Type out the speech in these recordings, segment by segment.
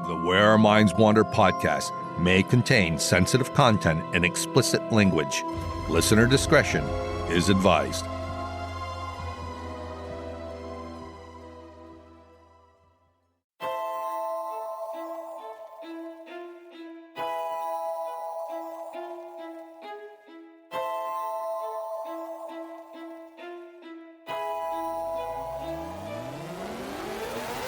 The Where Our Minds Wander podcast may contain sensitive content and explicit language. Listener discretion is advised.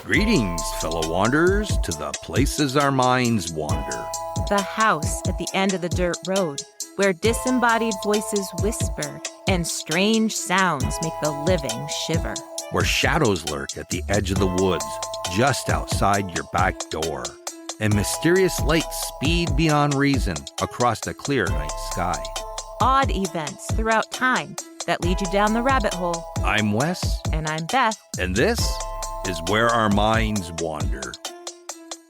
Greetings, fellow wanderers, to the places our minds wander. The house at the end of the dirt road, where disembodied voices whisper and strange sounds make the living shiver. Where shadows lurk at the edge of the woods, just outside your back door. And mysterious lights speed beyond reason across the clear night sky. Odd events throughout time that lead you down the rabbit hole. I'm Wes. And I'm Beth. And this is Where Our Minds Wander.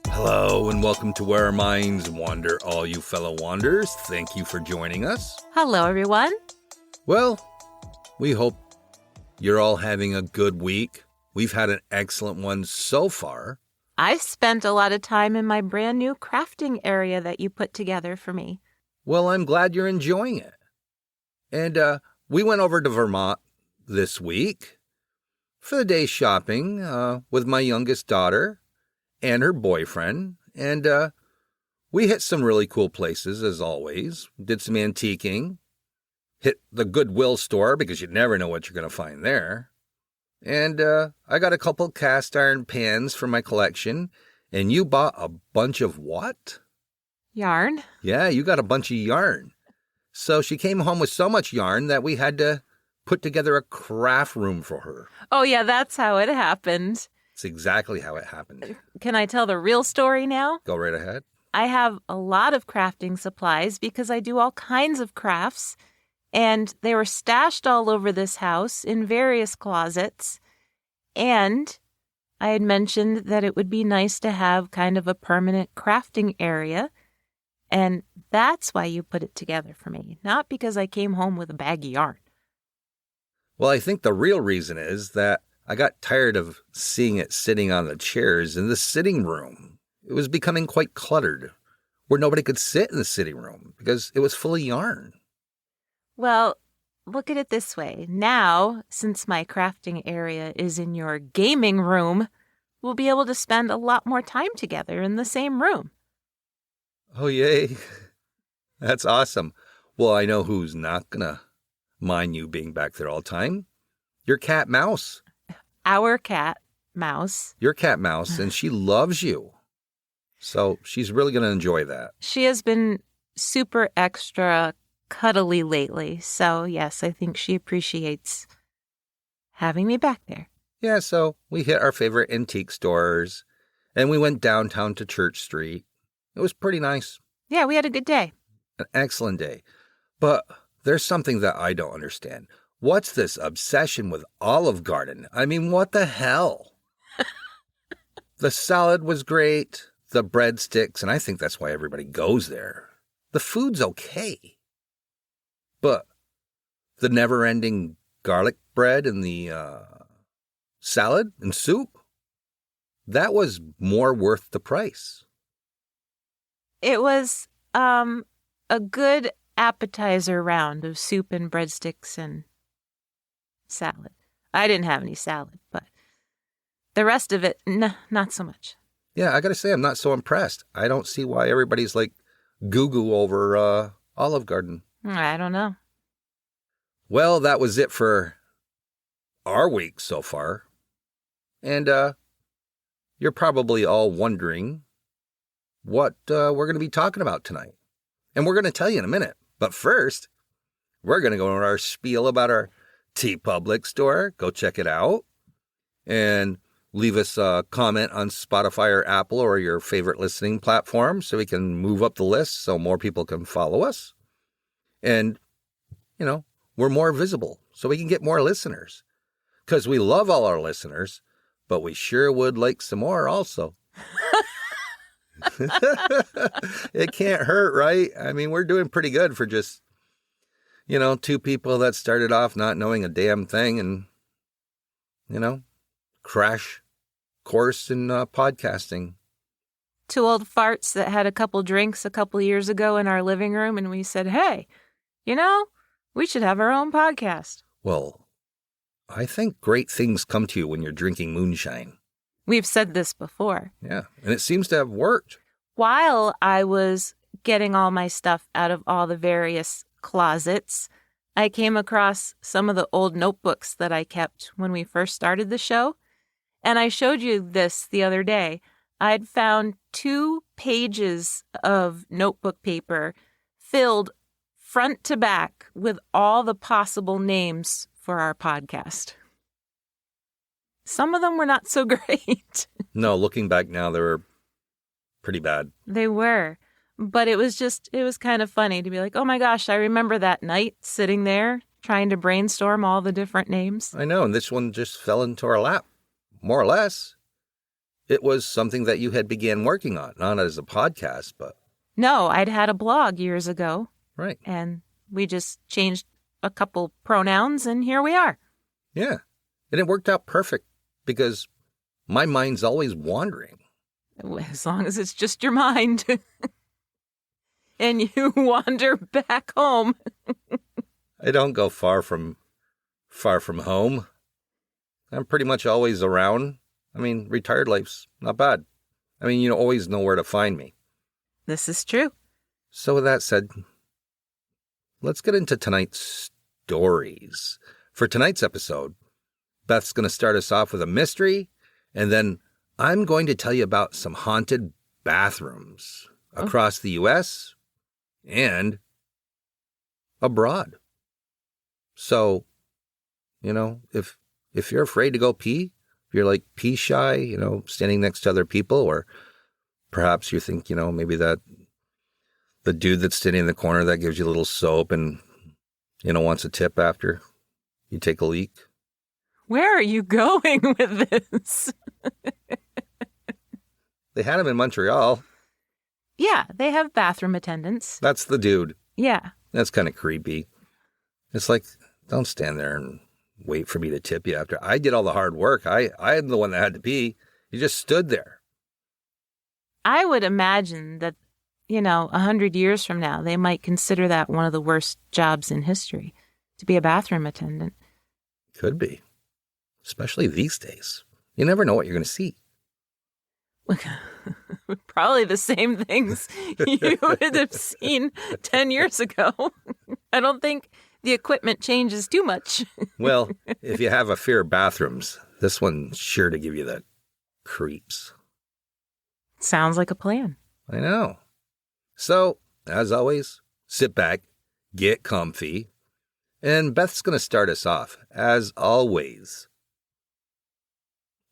Hello and welcome to Where Our Minds Wander, all you fellow wanderers. Thank you for joining us. Hello, everyone. Well, we hope you're all having a good week. We've had an excellent one so far. I've spent a lot of time in my brand new crafting area that you put together for me. Well, I'm glad you're enjoying it. And we went over to Vermont this week for the day shopping with my youngest daughter and her boyfriend. And we hit some really cool places, as always. Did some antiquing. Hit the Goodwill store, because you never know what you're going to find there. And I got a couple cast iron pans for my collection. And you bought a bunch of what? Yarn. Yeah, you got a bunch of yarn. So she came home with so much yarn that we had to put together a craft room for her. Oh, yeah, that's how it happened. It's exactly how it happened. Can I tell the real story now? Go right ahead. I have a lot of crafting supplies because I do all kinds of crafts, and they were stashed all over this house in various closets. And I had mentioned that it would be nice to have kind of a permanent crafting area, and that's why you put it together for me, not because I came home with a bag of yarn. Well, I think the real reason is that I got tired of seeing it sitting on the chairs in the sitting room. It was becoming quite cluttered, where nobody could sit in the sitting room because it was full of yarn. Well, look at it this way. Now, since my crafting area is in your gaming room, we'll be able to spend a lot more time together in the same room. Oh, yay. That's awesome. Well, I know who's not going to mind you being back there all the time. Your cat Mouse. Our cat Mouse. Your cat Mouse, and she loves you. So she's really going to enjoy that. She has been super extra cuddly lately. So yes, I think she appreciates having me back there. Yeah, so we hit our favorite antique stores, and we went downtown to Church Street. It was pretty nice. Yeah, we had a good day. An excellent day. But there's something that I don't understand. What's this obsession with Olive Garden? I mean, what the hell? The salad was great, the breadsticks, and I think that's why everybody goes there. The food's okay. But the never-ending garlic bread and the salad and soup, that was more worth the price. It was a good appetizer round of soup and breadsticks and salad. I didn't have any salad, but the rest of it, not so much. Yeah, I gotta say, I'm not so impressed. I don't see why everybody's like goo-goo over Olive Garden. I don't know. Well, that was it for our week so far. And you're probably all wondering what we're going to be talking about tonight. And we're going to tell you in a minute. But first, we're going to go over our spiel about our TeePublic store. Go check it out. And leave us a comment on Spotify or Apple or your favorite listening platform so we can move up the list so more people can follow us. And, you know, we're more visible so we can get more listeners. Because we love all our listeners, but we sure would like some more also. It can't hurt, right? I mean, we're doing pretty good for just, two people that started off not knowing a damn thing and, crash course in podcasting. two old farts that had a couple drinks a couple years ago in our living room, and we said, hey, we should have our own podcast. Well, I think great things come to you when you're drinking moonshine. We've said this before. Yeah, and it seems to have worked. While I was getting all my stuff out of all the various closets, I came across some of the old notebooks that I kept when we first started the show. And I showed you this the other day. I'd found 2 pages of notebook paper filled front to back with all the possible names for our podcast. Some of them were not so great. No, looking back now, they were pretty bad. They were. But it was kind of funny to be like, oh my gosh, I remember that night sitting there trying to brainstorm all the different names. I know, and this one just fell into our lap, more or less. It was something that you had began working on, not as a podcast, but... No, I'd had a blog years ago. Right. And we just changed a couple pronouns, and here we are. Yeah, and it worked out perfect, because my mind's always wandering. As long as it's just your mind. And you wander back home. I don't go far from home. I'm pretty much always around. I mean, retired life's not bad. I mean, you always know where to find me. This is true. So with that said, let's get into tonight's stories. For tonight's episode, Beth's going to start us off with a mystery, and then I'm going to tell you about some haunted bathrooms across the U.S., and abroad. So, if you're afraid to go pee, if you're like pee shy, standing next to other people, or perhaps you think, maybe that the dude that's standing in the corner that gives you a little soap and, wants a tip after you take a leak. Where are you going with this? They had him in Montreal. Yeah, they have bathroom attendants. That's the dude. Yeah. That's kind of creepy. It's like, don't stand there and wait for me to tip you after. I did all the hard work. I'm the one that had to pee. You just stood there. I would imagine that, 100 years from now, they might consider that one of the worst jobs in history, to be a bathroom attendant. Could be. Especially these days. You never know what you're going to see. Probably the same things you would have seen 10 years ago. I don't think the equipment changes too much. Well, if you have a fear of bathrooms, this one's sure to give you the creeps. Sounds like a plan. I know. So, as always, sit back, get comfy, and Beth's going to start us off, as always.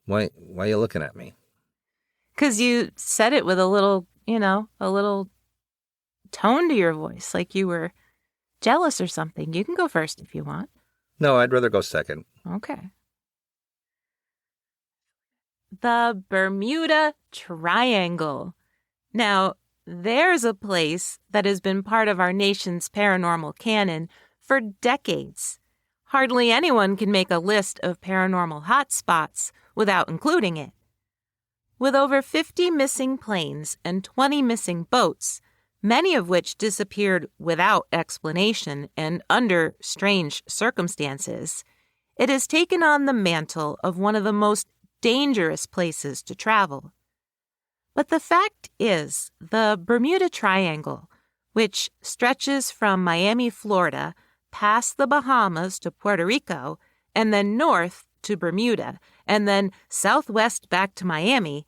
Why are you looking at me? Because you said it with a little tone to your voice, like you were jealous or something. You can go first if you want. No, I'd rather go second. Okay. The Bermuda Triangle. Now, there's a place that has been part of our nation's paranormal canon for decades. Hardly anyone can make a list of paranormal hotspots without including it. With over 50 missing planes and 20 missing boats, many of which disappeared without explanation and under strange circumstances, it has taken on the mantle of one of the most dangerous places to travel. But the fact is, the Bermuda Triangle, which stretches from Miami, Florida, past the Bahamas to Puerto Rico, and then north to Bermuda, and then southwest back to Miami,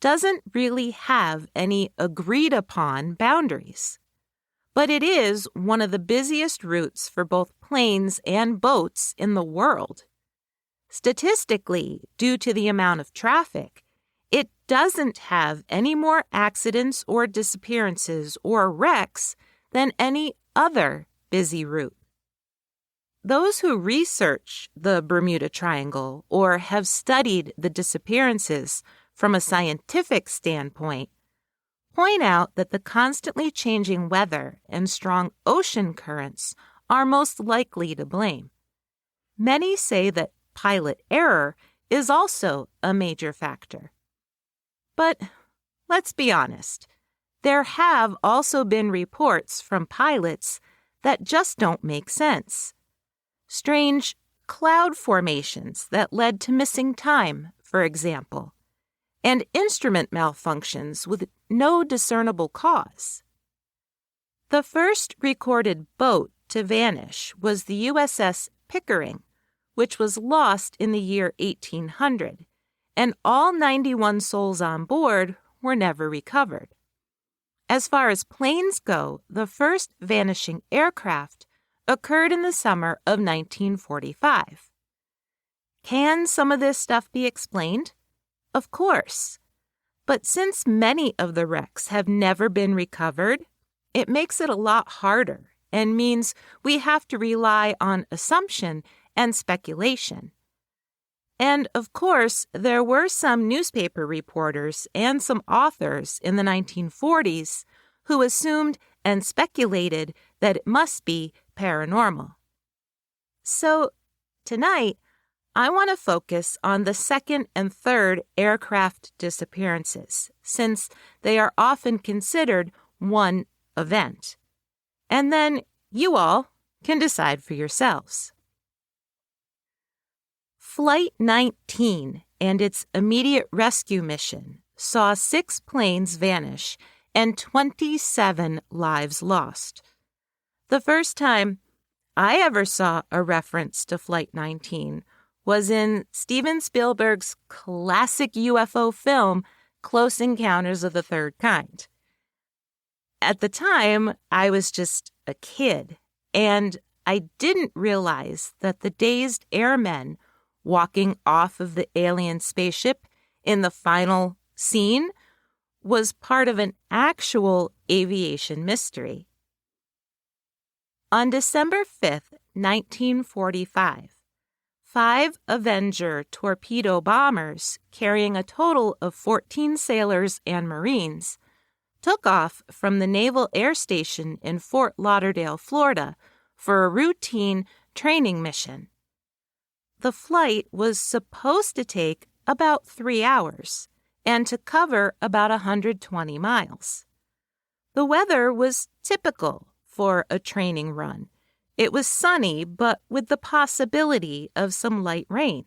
doesn't really have any agreed-upon boundaries. But it is one of the busiest routes for both planes and boats in the world. Statistically, due to the amount of traffic, it doesn't have any more accidents or disappearances or wrecks than any other busy route. Those who research the Bermuda Triangle or have studied the disappearances from a scientific standpoint point out that the constantly changing weather and strong ocean currents are most likely to blame. Many say that pilot error is also a major factor. But let's be honest. There have also been reports from pilots that just don't make sense. Strange cloud formations that led to missing time, for example, and instrument malfunctions with no discernible cause. The first recorded boat to vanish was the USS Pickering, which was lost in the year 1800, and all 91 souls on board were never recovered. As far as planes go, the first vanishing aircraft occurred in the summer of 1945. Can some of this stuff be explained? Of course. But since many of the wrecks have never been recovered, it makes it a lot harder and means we have to rely on assumption and speculation. And, of course, there were some newspaper reporters and some authors in the 1940s who assumed and speculated that it must be paranormal. So, tonight, I want to focus on the second and third aircraft disappearances, since they are often considered one event. And then you all can decide for yourselves. Flight 19 and its immediate rescue mission saw 6 planes vanish and 27 lives lost. The first time I ever saw a reference to Flight 19 was in Steven Spielberg's classic UFO film, Close Encounters of the Third Kind. At the time, I was just a kid, and I didn't realize that the dazed airmen walking off of the alien spaceship in the final scene was part of an actual aviation mystery. On December 5th, 1945, 5 Avenger torpedo bombers carrying a total of 14 sailors and Marines took off from the Naval Air Station in Fort Lauderdale, Florida, for a routine training mission. The flight was supposed to take about 3 hours and to cover about 120 miles. The weather was typical for a training run. It was sunny, but with the possibility of some light rain.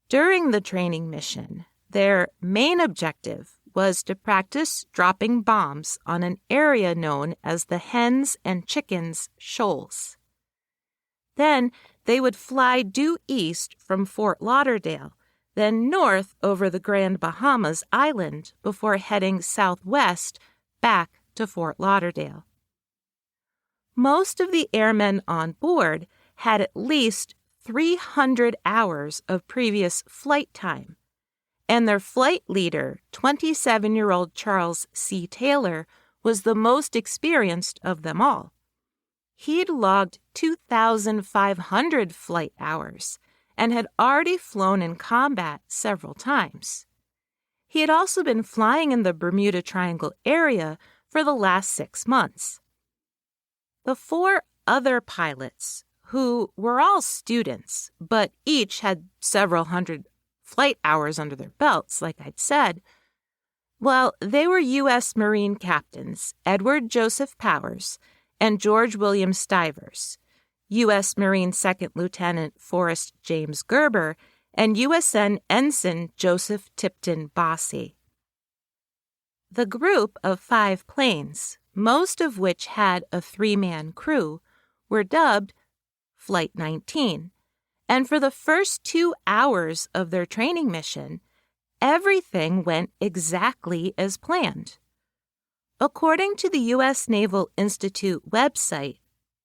During the training mission, their main objective was to practice dropping bombs on an area known as the Hens and Chickens Shoals. Then they would fly due east from Fort Lauderdale, then north over the Grand Bahamas Island before heading southwest back to Fort Lauderdale. Most of the airmen on board had at least 300 hours of previous flight time, and their flight leader, 27-year-old Charles C. Taylor, was the most experienced of them all. He'd logged 2,500 flight hours and had already flown in combat several times. He had also been flying in the Bermuda Triangle area for the last 6 months. The 4 other pilots, who were all students, but each had several hundred flight hours under their belts, like I'd said, well, they were U.S. Marine captains Edward Joseph Powers and George William Stivers, U.S. Marine Second Lieutenant Forrest James Gerber, and USN Ensign Joseph Tipton Bossy. The group of 5 planes, most of which had a 3-man crew, were dubbed Flight 19, and for the first 2 hours of their training mission, everything went exactly as planned. According to the U.S. Naval Institute website,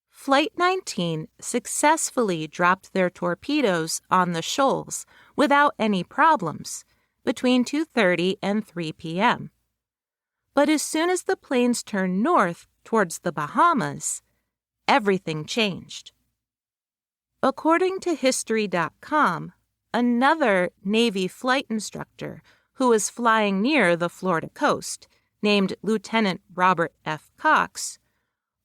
Flight 19 successfully dropped their torpedoes on the shoals without any problems between 2:30 and 3 p.m. But as soon as the planes turned north towards the Bahamas, everything changed. According to History.com, another Navy flight instructor who was flying near the Florida coast, named Lieutenant Robert F. Cox,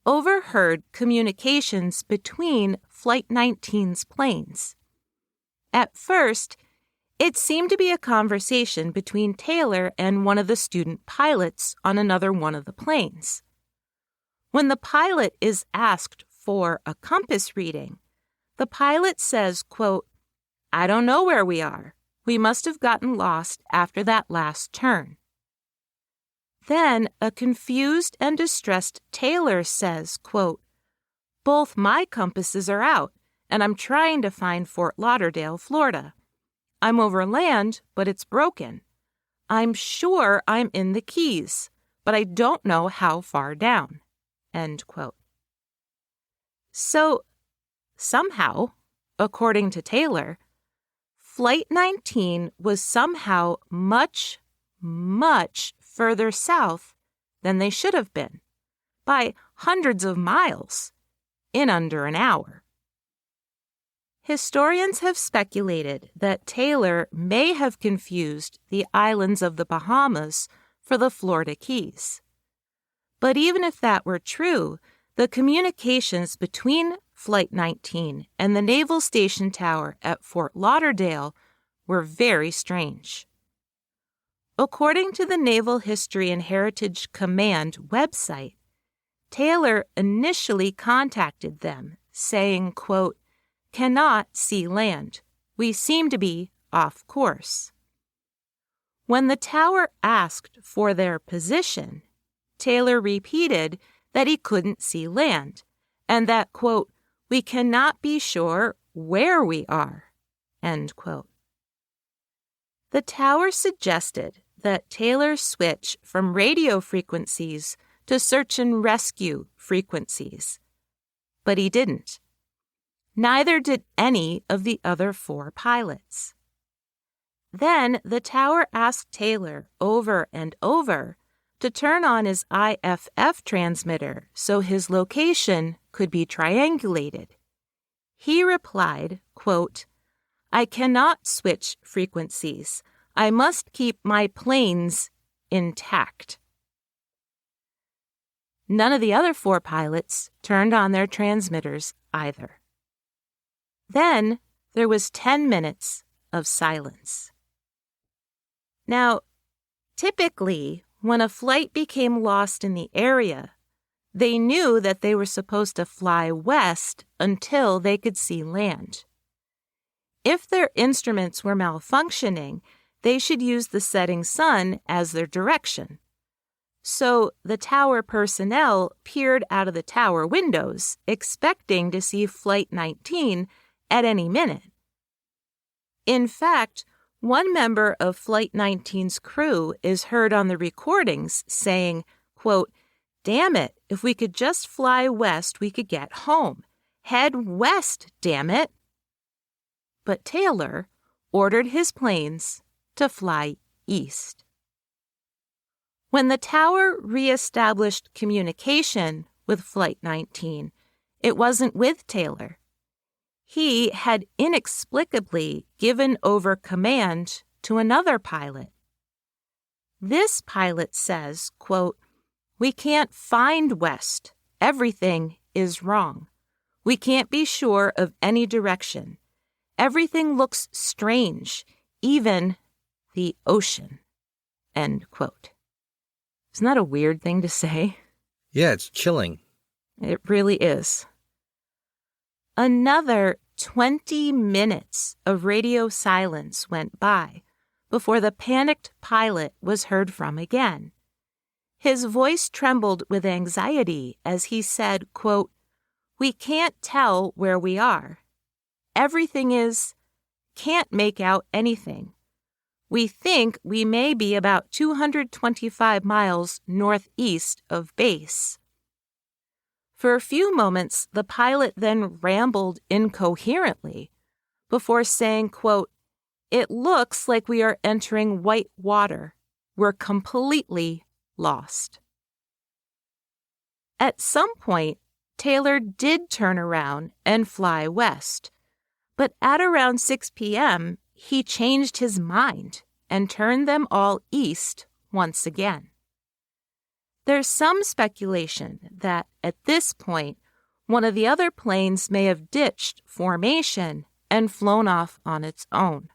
overheard communications between Flight 19's planes. At first, It seemed to be a conversation between Taylor and one of the student pilots on another one of the planes. When the pilot is asked for a compass reading, the pilot says, quote, "I don't know where we are. We must have gotten lost after that last turn." Then a confused and distressed Taylor says, quote, "Both my compasses are out, and I'm trying to find Fort Lauderdale, Florida. I'm over land, but it's broken. I'm sure I'm in the Keys, but I don't know how far down." End quote. So, somehow, according to Taylor, Flight 19 was somehow much, much further south than they should have been, by hundreds of miles, in under an hour. Historians have speculated that Taylor may have confused the islands of the Bahamas for the Florida Keys. But even if that were true, the communications between Flight 19 and the Naval Station Tower at Fort Lauderdale were very strange. According to the Naval History and Heritage Command website, Taylor initially contacted them, saying, quote, "Cannot see land. We seem to be off course." When the tower asked for their position, Taylor repeated that he couldn't see land, and that, quote, "We cannot be sure where we are," end quote. The tower suggested that Taylor switch from radio frequencies to search and rescue frequencies, but he didn't. Neither did any of the other 4 pilots. Then the tower asked Taylor over and over to turn on his IFF transmitter so his location could be triangulated. He replied, quote, "I cannot switch frequencies. I must keep my planes intact." None of the other 4 pilots turned on their transmitters either. Then there was 10 minutes of silence. Now, typically, when a flight became lost in the area, they knew that they were supposed to fly west until they could see land. If their instruments were malfunctioning, they should use the setting sun as their direction. So the tower personnel peered out of the tower windows, expecting to see Flight 19 at any minute. In fact, one member of Flight 19's crew is heard on the recordings saying, quote, "Damn it, if we could just fly west, we could get home. Head west, damn it." But Taylor ordered his planes to fly east. When the tower reestablished communication with Flight 19, it wasn't with Taylor. He had inexplicably given over command to another pilot. This pilot says, quote, "We can't find west. Everything is wrong. We can't be sure of any direction. Everything looks strange, even the ocean." End quote. Isn't that a weird thing to say? Yeah, it's chilling. It really is. Another 20 minutes of radio silence went by before the panicked pilot was heard from again. His voice trembled with anxiety as he said, quote, "We can't tell where we are. Everything can't make out anything. We think we may be about 225 miles northeast of base." For a few moments, the pilot then rambled incoherently before saying, quote, "It looks like we are entering white water. We're completely lost." At some point, Taylor did turn around and fly west, but at around 6 p.m., he changed his mind and turned them all east once again. There's some speculation that, at this point, one of the other planes may have ditched formation and flown off on its own.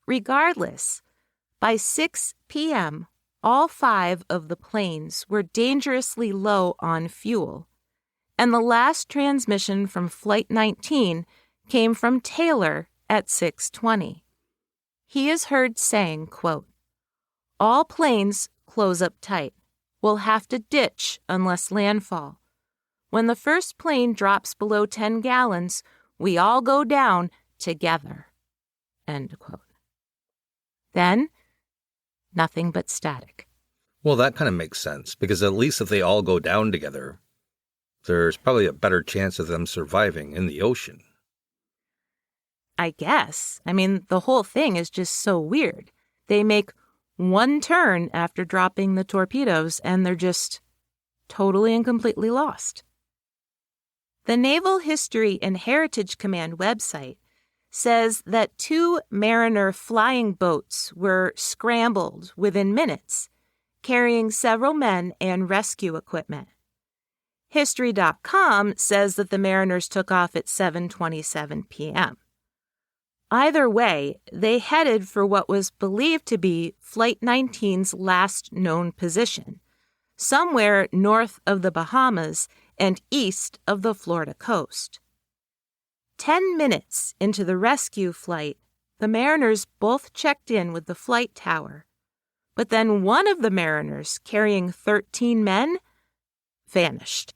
Regardless, by 6 p.m., all 5 of the planes were dangerously low on fuel, and the last transmission from Flight 19 came from Taylor at 6:20. He is heard saying, quote, "All planes close up tight. We'll have to ditch unless landfall. When the first plane drops below 10 gallons, we all go down together." End quote. Then, nothing but static. Well, that kind of makes sense, because at least if they all go down together, there's probably a better chance of them surviving in the ocean. I guess. I mean, the whole thing is just so weird. They make one turn after dropping the torpedoes, and they're just totally and completely lost. The Naval History and Heritage Command website says that 2 Mariner flying boats were scrambled within minutes, carrying several men and rescue equipment. History.com says that the Mariners took off at 7:27 p.m. Either way, they headed for what was believed to be Flight 19's last known position, somewhere north of the Bahamas and east of the Florida coast. 10 minutes into the rescue flight, the Mariners both checked in with the flight tower, but then one of the Mariners, carrying 13 men, vanished.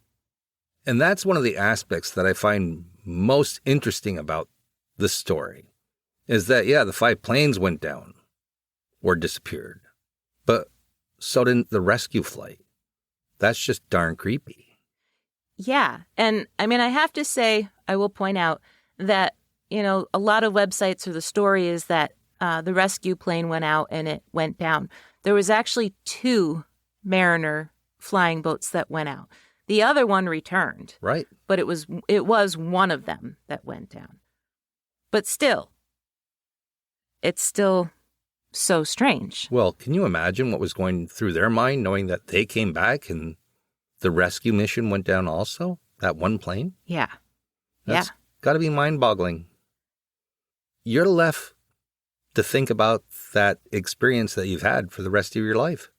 And that's one of the aspects that I find most interesting about this story, is that, yeah, the 5 planes went down or disappeared, but so didn't the rescue flight. That's just darn creepy. Yeah, and I mean, I have to say, I will point out that, a lot of websites or the story is that the rescue plane went out and it went down. There was actually 2 Mariner flying boats that went out. The other one returned. Right. But it was one of them that went down. But still, it's still so strange. Well, can you imagine what was going through their mind knowing that they came back and the rescue mission went down also? That one plane? Yeah. That's got to be mind-boggling. You're left to think about that experience that you've had for the rest of your life.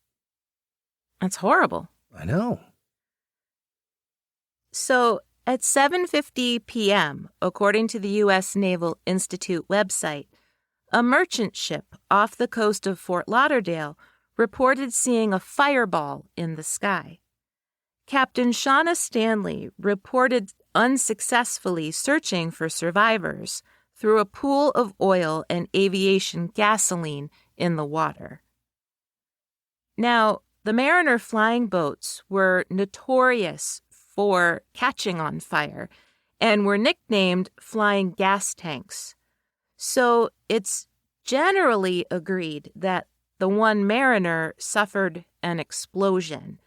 That's horrible. I know. So, at 7:50 p.m., according to the U.S. Naval Institute website, a merchant ship off the coast of Fort Lauderdale reported seeing a fireball in the sky. Captain Shauna Stanley reported unsuccessfully searching for survivors through a pool of oil and aviation gasoline in the water. Now, the Mariner flying boats were notorious for catching on fire and were nicknamed flying gas tanks. So it's generally agreed that the one Mariner suffered an explosion,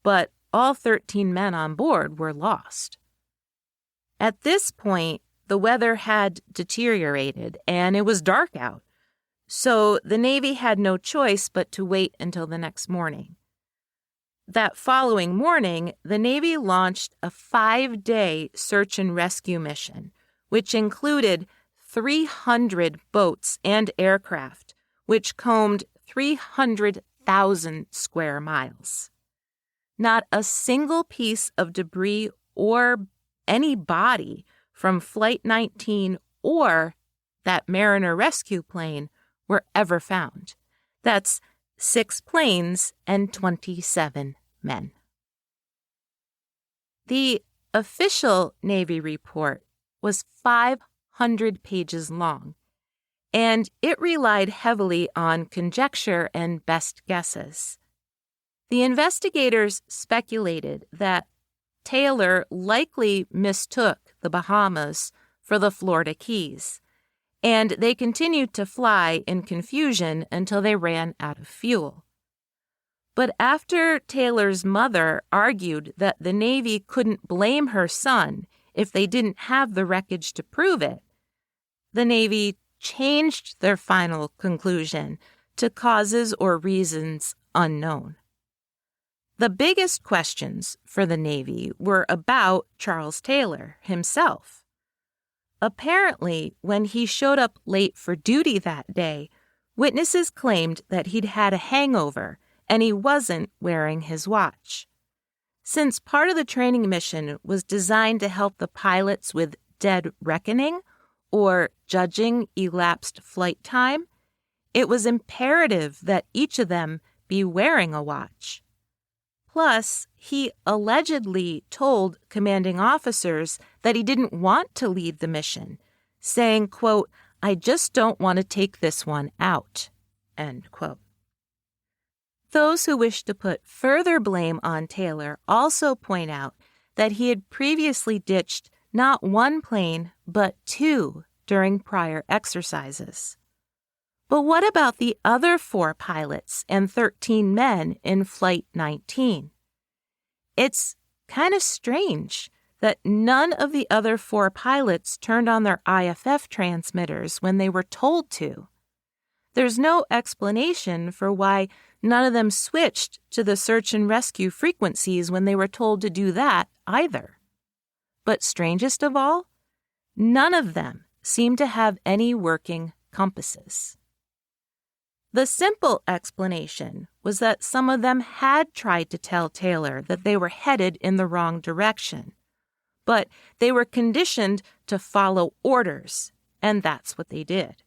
but all 13 men on board were lost. At this point, the weather had deteriorated and it was dark out, so the Navy had no choice but to wait until the next morning. That following morning, the Navy launched a 5-day search and rescue mission, which included 300 boats and aircraft, which combed 300,000 square miles. Not a single piece of debris or any body from Flight 19 or that Mariner rescue plane were ever found. That's 6 planes and 27 men. The official Navy report was 500 pages long, and it relied heavily on conjecture and best guesses. The investigators speculated that Taylor likely mistook the Bahamas for the Florida Keys, and they continued to fly in confusion until they ran out of fuel. But after Taylor's mother argued that the Navy couldn't blame her son if they didn't have the wreckage to prove it, the Navy changed their final conclusion to causes or reasons unknown. The biggest questions for the Navy were about Charles Taylor himself. Apparently, when he showed up late for duty that day, Witnesses claimed that he'd had a hangover and he wasn't wearing his watch. Since part of the training mission was designed to help the pilots with dead reckoning or judging elapsed flight time, it was imperative that each of them be wearing a watch. Plus, he allegedly told commanding officers that he didn't want to lead the mission, saying, quote, "I just don't want to take this one out," end quote. Those who wish to put further blame on Taylor also point out that he had previously ditched not one plane, but two during prior exercises. But what about the other 4 pilots and 13 men in Flight 19? It's kind of strange that none of the other 4 pilots turned on their IFF transmitters when they were told to. There's no explanation for why none of them switched to the search and rescue frequencies when they were told to do that either. But strangest of all, none of them seemed to have any working compasses. The simple explanation was that some of them had tried to tell Taylor that they were headed in the wrong direction, but they were conditioned to follow orders, and that's what they did.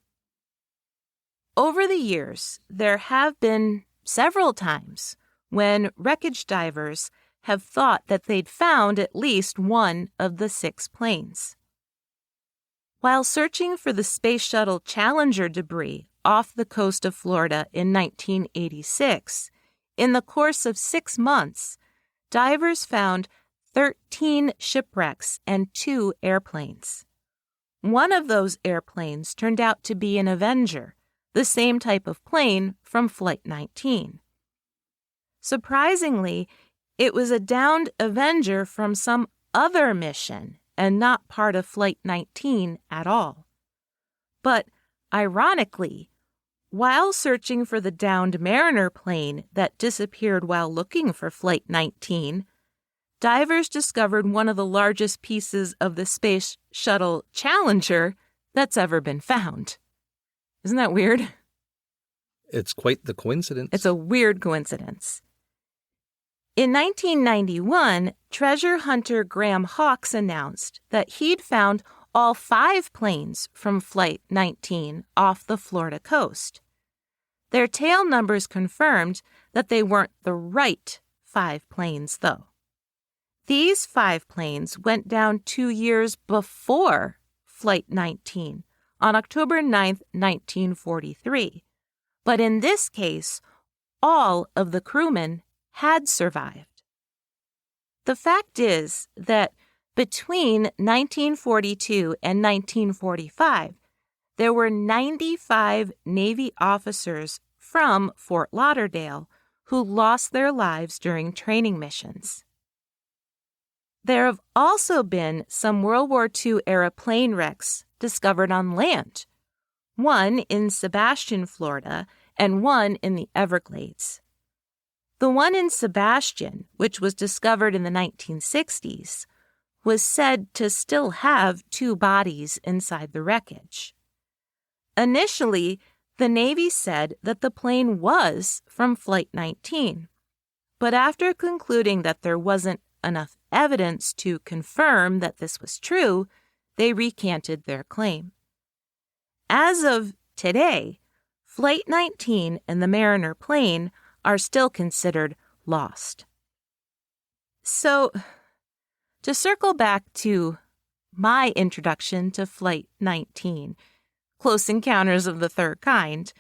Over the years, there have been several times when wreckage divers have thought that they'd found at least one of the 6 planes. While searching for the Space Shuttle Challenger debris off the coast of Florida in 1986, in the course of 6 months, divers found 13 shipwrecks and 2 airplanes. One of those airplanes turned out to be an Avenger, the same type of plane from Flight 19. Surprisingly, it was a downed Avenger from some other mission and not part of Flight 19 at all. But ironically, while searching for the downed Mariner plane that disappeared while looking for Flight 19, divers discovered one of the largest pieces of the Space Shuttle Challenger that's ever been found. Isn't that weird? It's quite the coincidence. It's a weird coincidence. In 1991, treasure hunter Graham Hawkes announced that he'd found all 5 planes from Flight 19 off the Florida coast. Their tail numbers confirmed that they weren't the right 5 planes, though. These 5 planes went down 2 years before Flight 19, on October 9, 1943. But in this case, all of the crewmen had survived. The fact is that between 1942 and 1945, there were 95 Navy officers from Fort Lauderdale who lost their lives during training missions. There have also been some World War II-era plane wrecks discovered on land, one in Sebastian, Florida, and one in the Everglades. The one in Sebastian, which was discovered in the 1960s, was said to still have 2 bodies inside the wreckage. Initially, the Navy said that the plane was from Flight 19, but after concluding that there wasn't enough evidence to confirm that this was true, they recanted their claim. As of today, Flight 19 and the Mariner plane are still considered lost. So, to circle back to my introduction to Flight 19, Close Encounters of the Third Kind,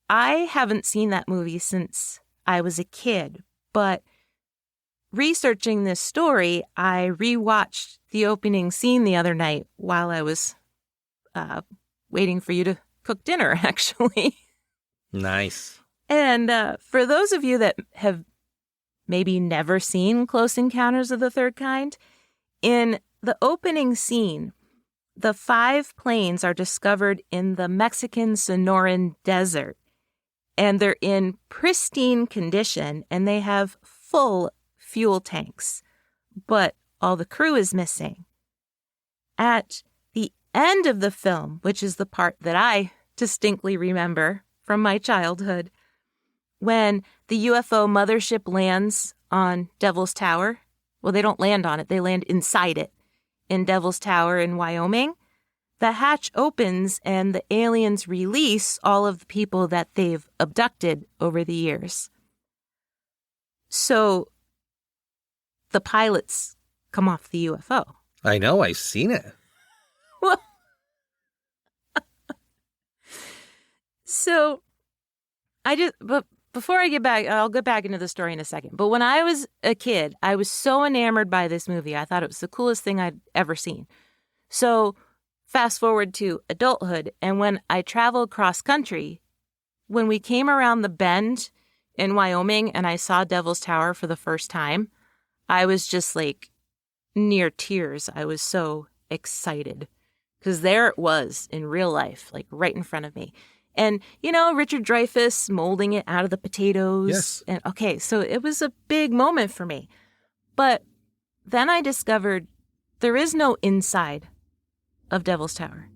I haven't seen that movie since I was a kid, but researching this story, I rewatched the opening scene the other night while I was waiting for you to cook dinner, actually. Nice. And for those of you that have maybe never seen Close Encounters of the Third Kind, in the opening scene, the 5 planes are discovered in the Mexican Sonoran Desert, and they're in pristine condition, and they have full fuel tanks, but all the crew is missing. At the end of the film, which is the part that I distinctly remember from my childhood. When the UFO mothership lands on Devil's Tower, well, they don't land on it, they land inside it in Devil's Tower in Wyoming. The hatch opens and the aliens release all of the people that they've abducted over the years. So the pilots come off the UFO. I know, I've seen it. Well, so but before I get back, I'll get back into the story in a second. But when I was a kid, I was so enamored by this movie. I thought it was the coolest thing I'd ever seen. So fast forward to adulthood, and when I traveled cross country, when we came around the bend in Wyoming and I saw Devil's Tower for the first time, I was just like near tears. I was so excited because there it was in real life, like right in front of me. And, you know, Richard Dreyfuss molding it out of the potatoes. Yes. And okay, so it was a big moment for me. But then I discovered there is no inside of Devil's Tower.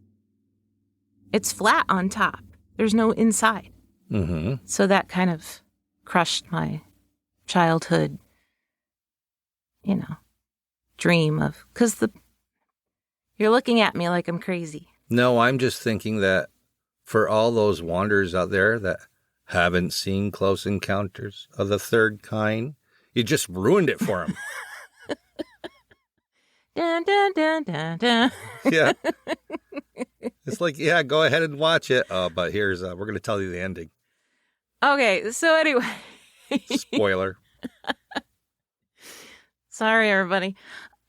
It's flat on top. There's no inside. Mm-hmm. So that kind of crushed my childhood, you know, dream of, because you're looking at me like I'm crazy. No, I'm just thinking that for all those wanderers out there that haven't seen Close Encounters of the Third Kind, you just ruined it for them. Dun, dun, dun, dun, dun. Yeah. It's like, yeah, go ahead and watch it. But here's, we're going to tell you the ending. Okay, so anyway. Spoiler. Sorry, everybody.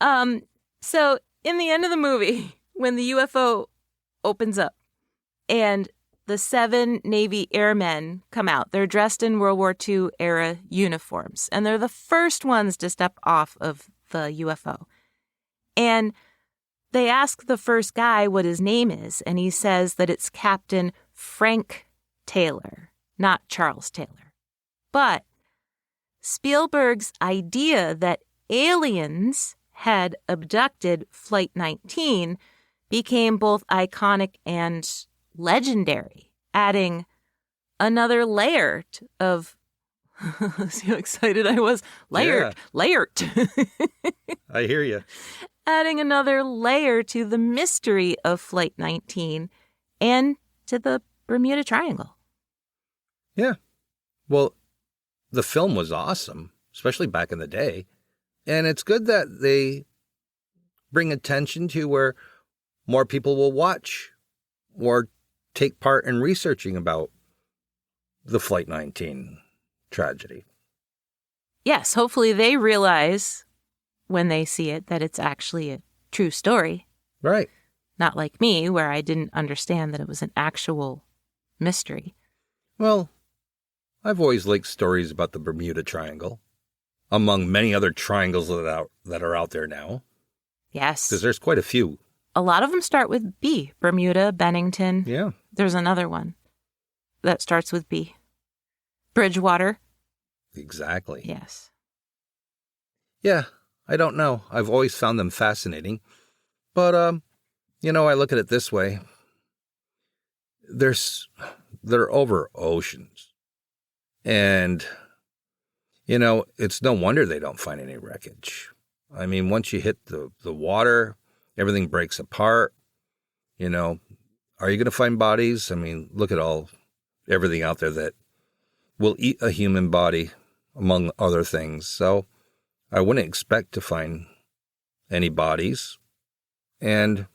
So in the end of the movie, when the UFO opens up and the 7 Navy airmen come out, they're dressed in World War II era uniforms, and they're the first ones to step off of the UFO. And they ask the first guy what his name is, and he says that it's Captain Frank Taylor, not Charles Taylor. But Spielberg's idea that aliens had abducted Flight 19 became both iconic and legendary, adding another layer of see how excited I was? Layered. I hear you. Adding another layer to the mystery of Flight 19 and to the Bermuda Triangle. Yeah. Well, the film was awesome, especially back in the day. And it's good that they bring attention to where more people will watch or take part in researching about the Flight 19 tragedy. Yes, hopefully they realize when they see it that it's actually a true story. Right. Not like me, where I didn't understand that it was an actual mystery. Well, I've always liked stories about the Bermuda Triangle, among many other triangles that are out there now. Yes. Because there's quite a few. A lot of them start with B. Bermuda, Bennington. Yeah. There's another one that starts with B. Bridgewater. Exactly. Yes. Yeah, I don't know. I've always found them fascinating. But, I look at it this way. They're over oceans. And, it's no wonder they don't find any wreckage. I mean, once you hit the water, everything breaks apart. Are you going to find bodies? I mean, look at everything out there that will eat a human body, among other things. So I wouldn't expect to find any bodies. And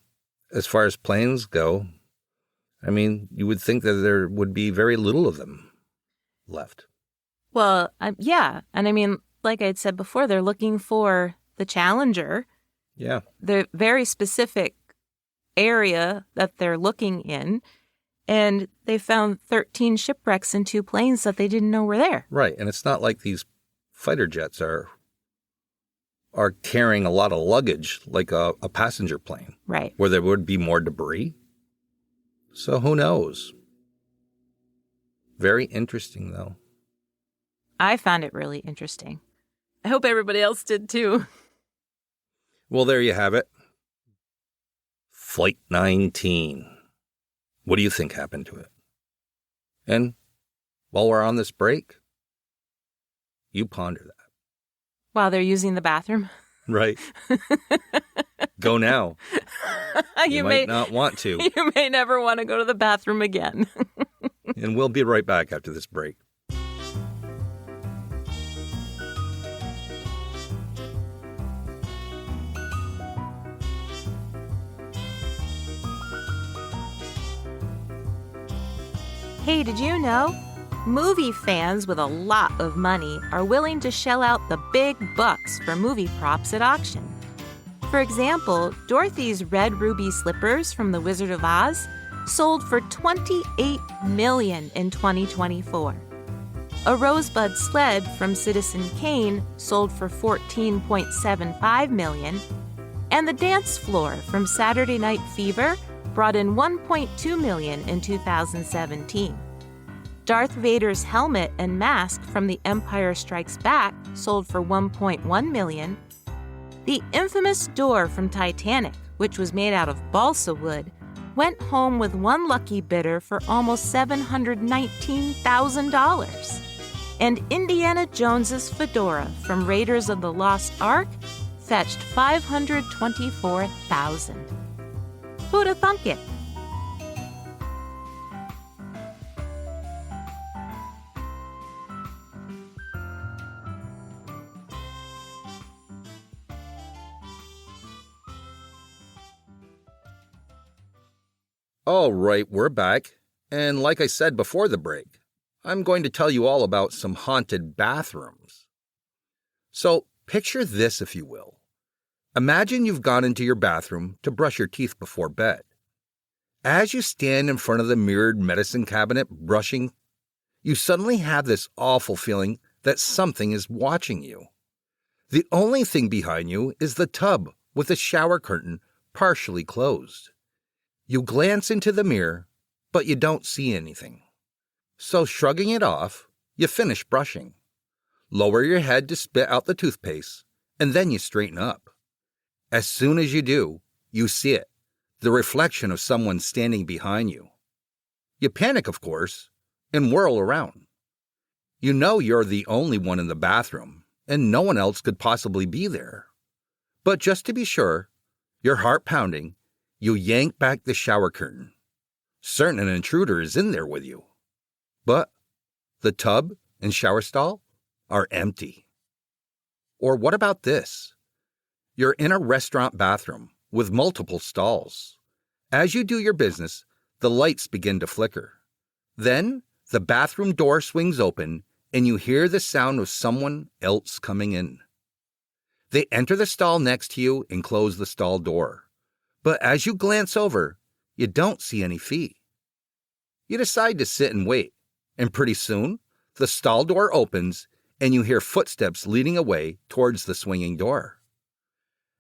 as far as planes go, I mean, you would think that there would be very little of them left. Well, yeah. And I mean, like I'd said before, they're looking for the Challenger. Yeah. The very specific area that they're looking in. And they found 13 shipwrecks and 2 planes that they didn't know were there. Right. And it's not like these fighter jets are carrying a lot of luggage like a passenger plane. Right. Where there would be more debris. So who knows? Very interesting, though. I found it really interesting. I hope everybody else did, too. Well, there you have it. Flight 19. What do you think happened to it? And while we're on this break, you ponder that. While they're using the bathroom? Right. Go now. You might not want to. You may never want to go to the bathroom again. And we'll be right back after this break. Hey, did you know? Movie fans with a lot of money are willing to shell out the big bucks for movie props at auction. For example, Dorothy's red ruby slippers from The Wizard of Oz sold for $28 million in 2024. A rosebud sled from Citizen Kane sold for $14.75 million, and the dance floor from Saturday Night Fever brought in $1.2 million in 2017. Darth Vader's helmet and mask from The Empire Strikes Back sold for $1.1 million. The infamous door from Titanic, which was made out of balsa wood, went home with one lucky bidder for almost $719,000. And Indiana Jones's fedora from Raiders of the Lost Ark fetched $524,000. Who'da thunk it? All right, we're back. And like I said before the break, I'm going to tell you all about some haunted bathrooms. So picture this, if you will. Imagine you've gone into your bathroom to brush your teeth before bed. As you stand in front of the mirrored medicine cabinet brushing, you suddenly have this awful feeling that something is watching you. The only thing behind you is the tub with the shower curtain partially closed. You glance into the mirror, but you don't see anything. So shrugging it off, you finish brushing. Lower your head to spit out the toothpaste, and then you straighten up. As soon as you do, you see it, the reflection of someone standing behind you. You panic, of course, and whirl around. You know you're the only one in the bathroom, and no one else could possibly be there. But just to be sure, your heart pounding, you yank back the shower curtain, certain an intruder is in there with you. But the tub and shower stall are empty. Or what about this? You're in a restaurant bathroom with multiple stalls. As you do your business, the lights begin to flicker. Then the bathroom door swings open and you hear the sound of someone else coming in. They enter the stall next to you and close the stall door. But as you glance over, you don't see any feet. You decide to sit and wait, and pretty soon, the stall door opens and you hear footsteps leading away towards the swinging door.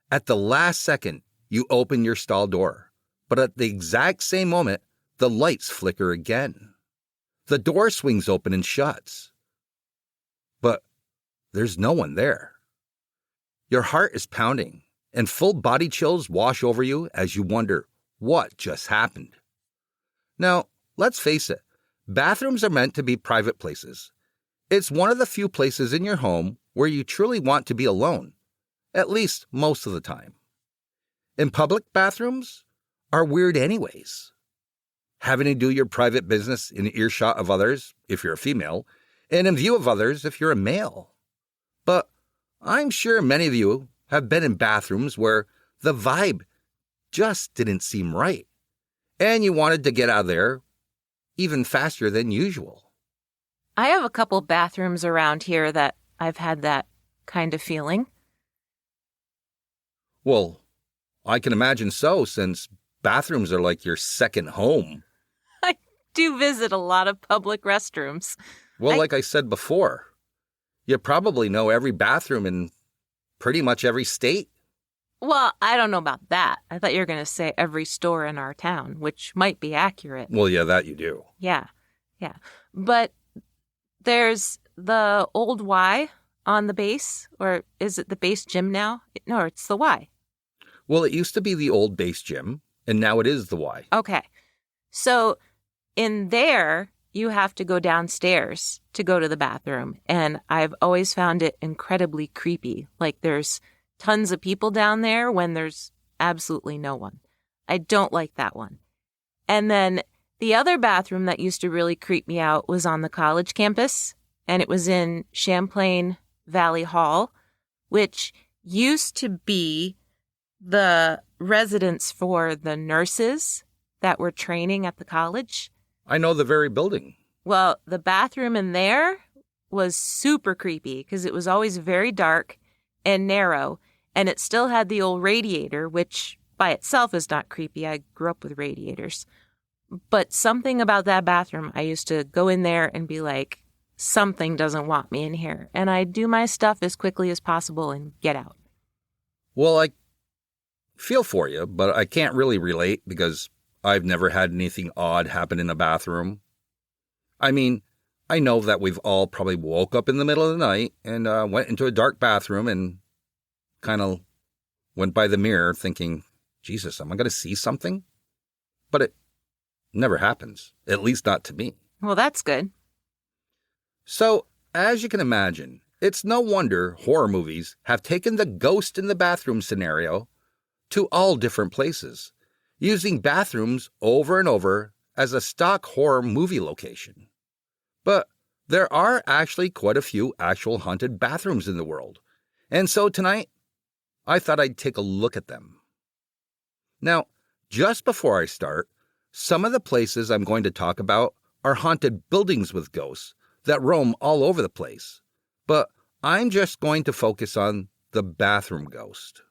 At the last second, you open your stall door, but at the exact same moment, the lights flicker again. The door swings open and shuts. But there's no one there. Your heart is pounding, and full body chills wash over you as you wonder what just happened. Now, let's face it, bathrooms are meant to be private places. It's one of the few places in your home where you truly want to be alone, at least most of the time. And public bathrooms are weird anyways. Having to do your private business in earshot of others, if you're a female, and in view of others if you're a male. But I'm sure many of you have been in bathrooms where the vibe just didn't seem right, and you wanted to get out of there even faster than usual. I have a couple bathrooms around here that I've had that kind of feeling. Well, I can imagine so, since bathrooms are like your second home. I do visit a lot of public restrooms. Well, like I said before, you probably know every bathroom in pretty much every state. Well, I don't know about that. I thought you were going to say every store in our town, which might be accurate. Well, yeah, that you do. Yeah. But there's the old Y on the base, or is it the base gym now? No, it's the Y. Well, it used to be the old base gym, and now it is the Y. Okay. So in there, you have to go downstairs to go to the bathroom. And I've always found it incredibly creepy. Like there's tons of people down there when there's absolutely no one. I don't like that one. And then the other bathroom that used to really creep me out was on the college campus, and it was in Champlain Valley Hall, which used to be the residence for the nurses that were training at the college. I know the very building. Well, the bathroom in there was super creepy because it was always very dark and narrow, and it still had the old radiator, which by itself is not creepy. I grew up with radiators. But something about that bathroom, I used to go in there and be like, something doesn't want me in here. And I do my stuff as quickly as possible and get out. Well, I feel for you, but I can't really relate because I've never had anything odd happen in a bathroom. I mean, I know that we've all probably woke up in the middle of the night and went into a dark bathroom and kind of went by the mirror thinking, Jesus, am I going to see something? But it never happens, at least not to me. Well, that's good. So, as you can imagine, it's no wonder horror movies have taken the ghost in the bathroom scenario to all different places, using bathrooms over and over as a stock horror movie location. But there are actually quite a few actual haunted bathrooms in the world, and so tonight, I thought I'd take a look at them. Now, just before I start, some of the places I'm going to talk about are haunted buildings with ghosts that roam all over the place, but I'm just going to focus on the bathroom ghost.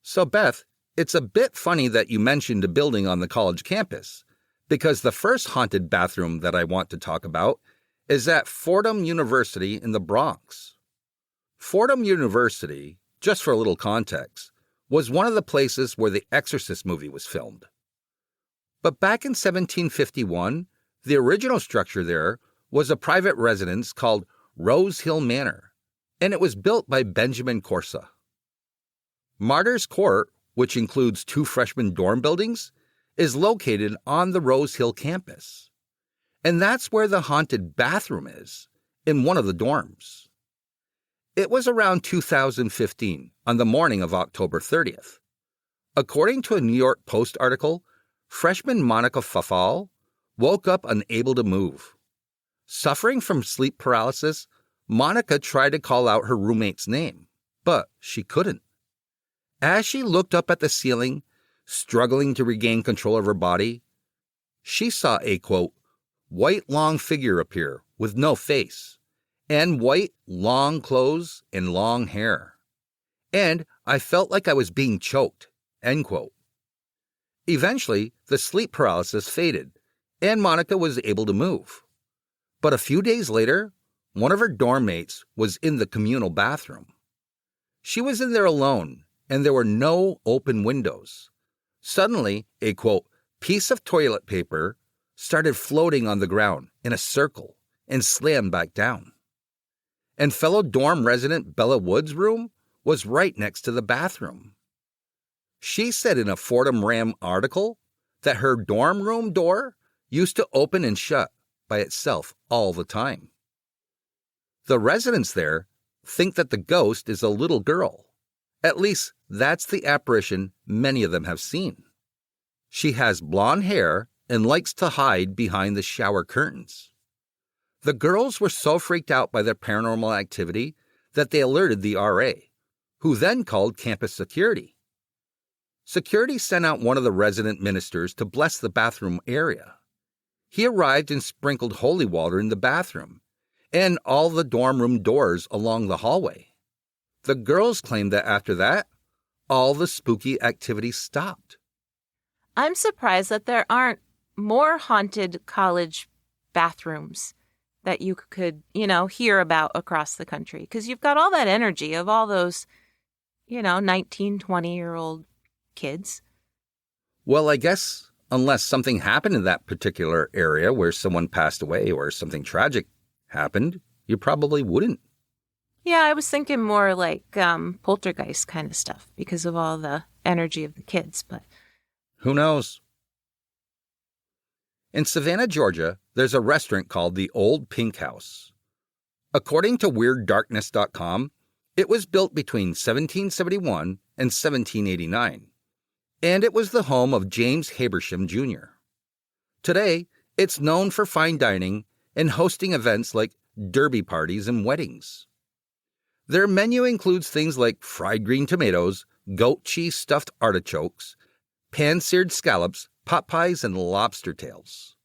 So, Beth, it's a bit funny that you mentioned a building on the college campus, because the first haunted bathroom that I want to talk about is at Fordham University in the Bronx. Fordham University, just for a little context, was one of the places where the Exorcist movie was filmed. But back in 1751, the original structure there was a private residence called Rose Hill Manor, and it was built by Benjamin Corsa. Martyrs Court, which includes 2 freshman dorm buildings, is located on the Rose Hill campus. And that's where the haunted bathroom is, in one of the dorms. It was around 2015, on the morning of October 30th. According to a New York Post article, freshman Monica Fafal woke up unable to move. Suffering from sleep paralysis, Monica tried to call out her roommate's name, but she couldn't. As she looked up at the ceiling, struggling to regain control of her body, she saw a, quote, white long figure appear with no face, and white long clothes and long hair. And I felt like I was being choked, end quote. Eventually, the sleep paralysis faded, and Monica was able to move. But a few days later, one of her dorm mates was in the communal bathroom. She was in there alone, and there were no open windows. Suddenly, a, quote, piece of toilet paper started floating on the ground in a circle and slammed back down. And fellow dorm resident Bella Wood's room was right next to the bathroom. She said in a Fordham Ram article that her dorm room door used to open and shut by itself all the time. The residents there think that the ghost is a little girl. At least that's the apparition many of them have seen. She has blonde hair and likes to hide behind the shower curtains. The girls were so freaked out by their paranormal activity that they alerted the RA, who then called campus security. Security sent out one of the resident ministers to bless the bathroom area. He arrived and sprinkled holy water in the bathroom and all the dorm room doors along the hallway. The girls claimed that after that, all the spooky activity stopped. I'm surprised that there aren't more haunted college bathrooms that you could, hear about across the country. Because you've got all that energy of all those, 19, 20-year-old kids. Well, I guess unless something happened in that particular area where someone passed away or something tragic happened, you probably wouldn't. Yeah, I was thinking more like poltergeist kind of stuff because of all the energy of the kids, but who knows? In Savannah, Georgia, there's a restaurant called the Old Pink House. According to WeirdDarkness.com, it was built between 1771 and 1789, and it was the home of James Habersham Jr. Today, it's known for fine dining and hosting events like derby parties and weddings. Their menu includes things like fried green tomatoes, goat cheese stuffed artichokes, pan-seared scallops, pot pies, and lobster tails.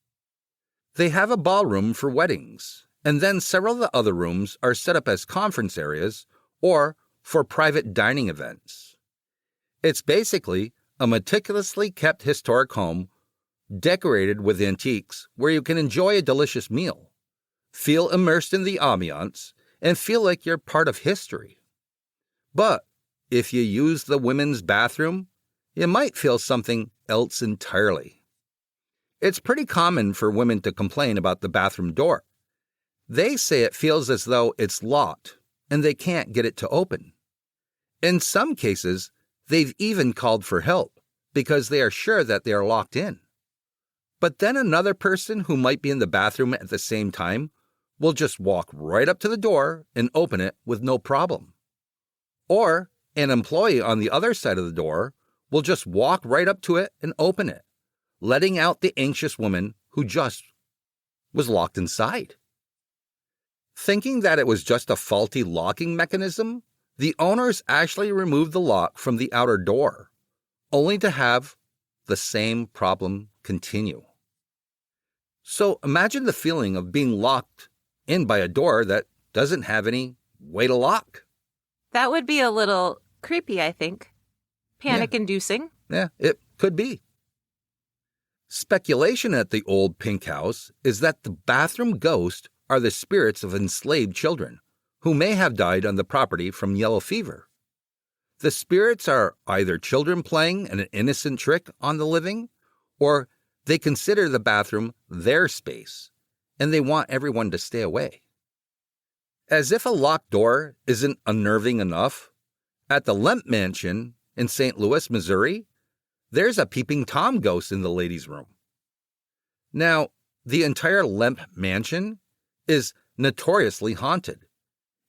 They have a ballroom for weddings, and then several of the other rooms are set up as conference areas or for private dining events. It's basically a meticulously kept historic home decorated with antiques where you can enjoy a delicious meal, feel immersed in the ambiance, and feel like you're part of history. But if you use the women's bathroom, you might feel something else entirely. It's pretty common for women to complain about the bathroom door. They say it feels as though it's locked and they can't get it to open. In some cases, they've even called for help because they are sure that they are locked in. But then another person who might be in the bathroom at the same time will just walk right up to the door and open it with no problem. Or an employee on the other side of the door will just walk right up to it and open it, letting out the anxious woman who just was locked inside. Thinking that it was just a faulty locking mechanism, the owners actually removed the lock from the outer door, only to have the same problem continue. So imagine the feeling of being locked in by a door that doesn't have any way to lock. That would be a little creepy, I think. Panic-inducing. Yeah, it could be. Speculation at the Old Pink House is that the bathroom ghosts are the spirits of enslaved children who may have died on the property from yellow fever. The spirits are either children playing an innocent trick on the living, or they consider the bathroom their space, and they want everyone to stay away. As if a locked door isn't unnerving enough, at the Lemp Mansion in St. Louis, Missouri, there's a peeping Tom ghost in the ladies' room. Now, the entire Lemp Mansion is notoriously haunted,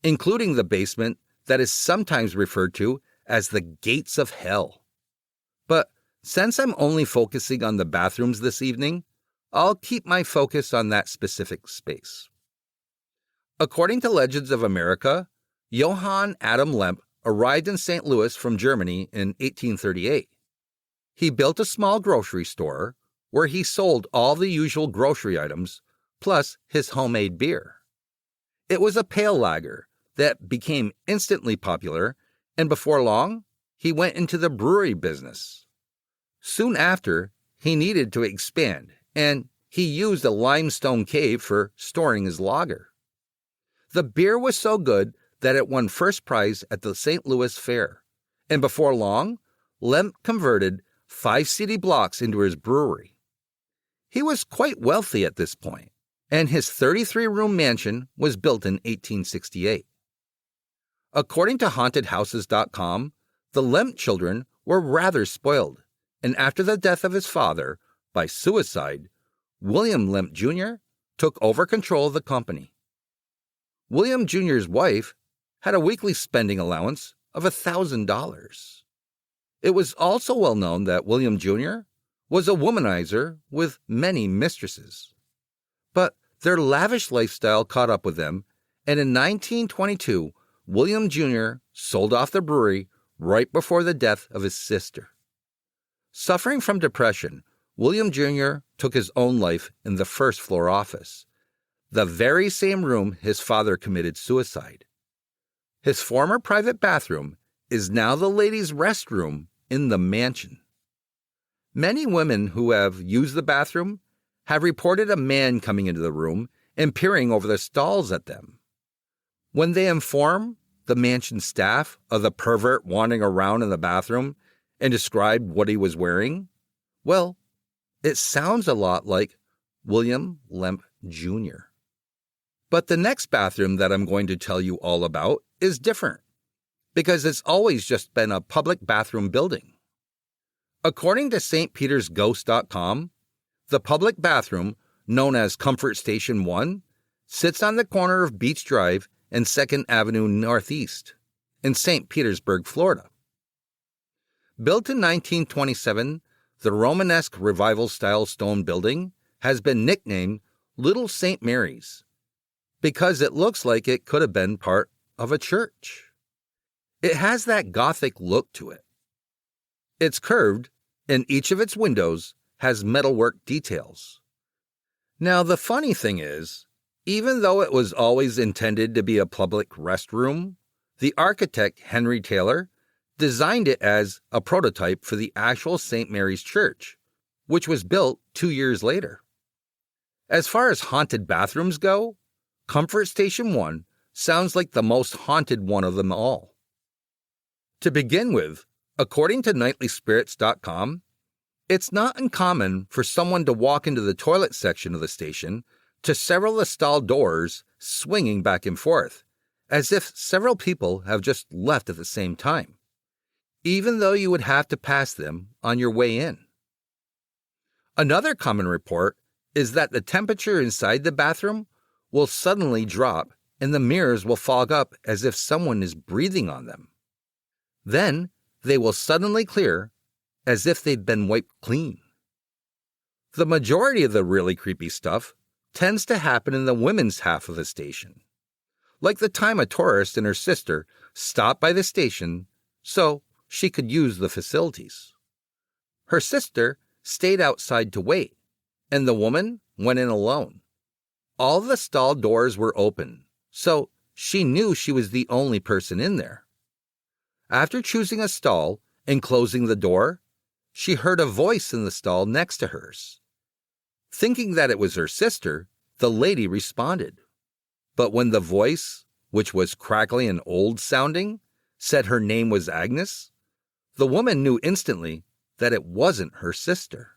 including the basement that is sometimes referred to as the Gates of Hell. But since I'm only focusing on the bathrooms this evening, I'll keep my focus on that specific space. According to Legends of America, Johann Adam Lemp arrived in St. Louis from Germany in 1838. He built a small grocery store where he sold all the usual grocery items, plus his homemade beer. It was a pale lager that became instantly popular, and before long, he went into the brewery business. Soon after, he needed to expand, and he used a limestone cave for storing his lager. The beer was so good that it won first prize at the St. Louis Fair, and before long, Lemp converted 5 city blocks into his brewery. He was quite wealthy at this point, and his 33-room mansion was built in 1868. According to HauntedHouses.com, the Lemp children were rather spoiled, and after the death of his father, by suicide, William Lemp Jr. took over control of the company. William Jr.'s wife had a weekly spending allowance of $1,000. It was also well known that William Jr. was a womanizer with many mistresses. But their lavish lifestyle caught up with them, and in 1922, William Jr. sold off the brewery right before the death of his sister. Suffering from depression, William Jr. took his own life in the first-floor office, the very same room his father committed suicide. His former private bathroom is now the ladies' restroom in the mansion. Many women who have used the bathroom have reported a man coming into the room and peering over the stalls at them. When they inform the mansion staff of the pervert wandering around in the bathroom and describe what he was wearing, well, it sounds a lot like William Lemp Jr. But the next bathroom that I'm going to tell you all about is different, because it's always just been a public bathroom building. According to stpetersghost.com, the public bathroom, known as Comfort Station 1, sits on the corner of Beach Drive and 2nd Avenue Northeast in St. Petersburg, Florida. Built in 1927, the Romanesque Revival-style stone building has been nicknamed Little St. Mary's because it looks like it could have been part of a church. It has that Gothic look to it. It's curved, and each of its windows has metalwork details. Now, the funny thing is, even though it was always intended to be a public restroom, the architect Henry Taylor designed it as a prototype for the actual St. Mary's Church, which was built 2 years later. As far as haunted bathrooms go, Comfort Station 1 sounds like the most haunted one of them all. To begin with, according to nightlyspirits.com, it's not uncommon for someone to walk into the toilet section of the station to several of the stall doors swinging back and forth, as if several people have just left at the same time, even though you would have to pass them on your way in. Another common report is that the temperature inside the bathroom will suddenly drop and the mirrors will fog up as if someone is breathing on them. Then they will suddenly clear as if they've been wiped clean. The majority of the really creepy stuff tends to happen in the women's half of the station, like the time a tourist and her sister stopped by the station so she could use the facilities. Her sister stayed outside to wait, and the woman went in alone. All the stall doors were open, so she knew she was the only person in there. After choosing a stall and closing the door, she heard a voice in the stall next to hers. Thinking that it was her sister, the lady responded. But when the voice, which was crackly and old-sounding, said her name was Agnes, the woman knew instantly that it wasn't her sister.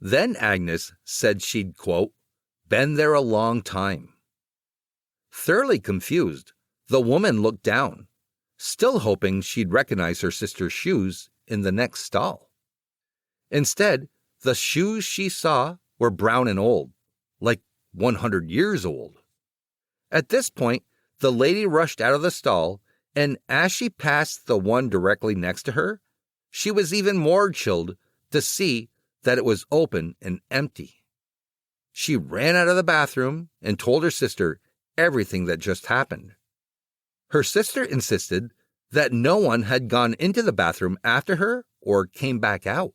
Then Agnes said she'd, quote, been there a long time. Thoroughly confused, the woman looked down, still hoping she'd recognize her sister's shoes in the next stall. Instead, the shoes she saw were brown and old, like 100 years old. At this point, the lady rushed out of the stall, and as she passed the one directly next to her, she was even more chilled to see that it was open and empty. She ran out of the bathroom and told her sister everything that just happened. Her sister insisted that no one had gone into the bathroom after her or came back out.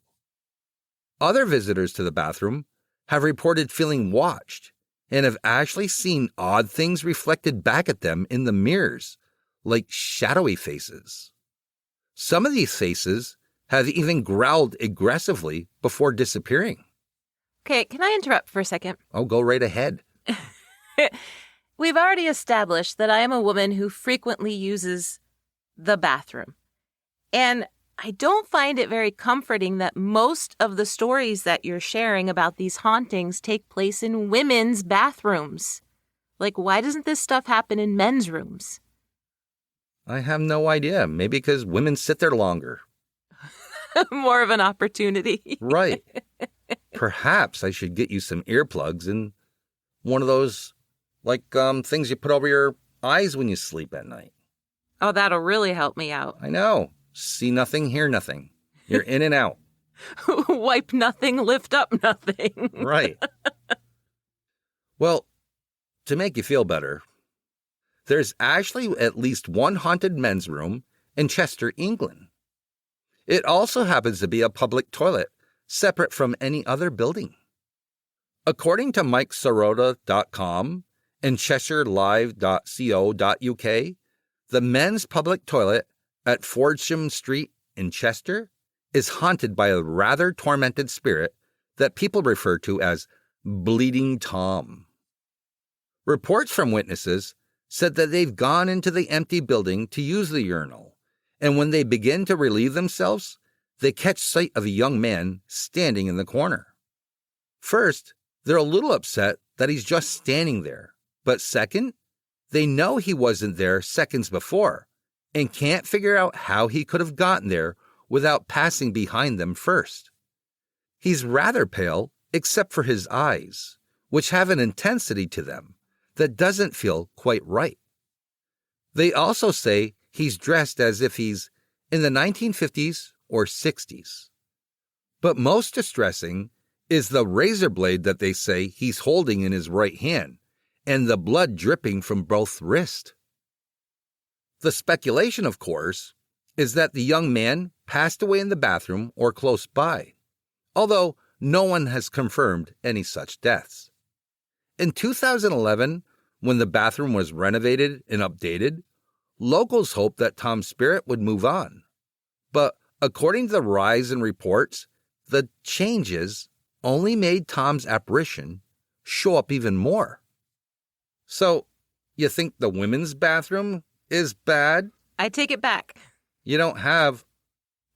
Other visitors to the bathroom have reported feeling watched and have actually seen odd things reflected back at them in the mirrors, like shadowy faces. Some of these faces have even growled aggressively before disappearing. Okay, can I interrupt for a second? Oh, go right ahead. We've already established that I am a woman who frequently uses the bathroom. And I don't find it very comforting that most of the stories that you're sharing about these hauntings take place in women's bathrooms. Like, why doesn't this stuff happen in men's rooms? I have no idea. Maybe because women sit there longer. More of an opportunity. Right. Perhaps I should get you some earplugs and one of those, things you put over your eyes when you sleep at night. Oh, that'll really help me out. I know. See nothing, hear nothing. You're in and out. Wipe nothing, lift up nothing. Right. Well, to make you feel better, there's actually at least one haunted men's room in Chester, England. It also happens to be a public toilet, separate from any other building. According to MikeSorota.com and CheshireLive.co.uk, the men's public toilet at Fordsham Street in Chester is haunted by a rather tormented spirit that people refer to as Bleeding Tom. Reports from witnesses said that they've gone into the empty building to use the urinal, and when they begin to relieve themselves, they catch sight of a young man standing in the corner. First, they're a little upset that he's just standing there, but second, they know he wasn't there seconds before and can't figure out how he could have gotten there without passing behind them first. He's rather pale except for his eyes, which have an intensity to them that doesn't feel quite right. They also say he's dressed as if he's in the 1950s or 60s. But most distressing is the razor blade that they say he's holding in his right hand, and the blood dripping from both wrists. The speculation, of course, is that the young man passed away in the bathroom or close by, although no one has confirmed any such deaths. In 2011, when the bathroom was renovated and updated, locals hoped that Tom's spirit would move on. But according to the rise in reports, the changes only made Tom's apparition show up even more. So, you think the women's bathroom is bad? I take it back. You don't have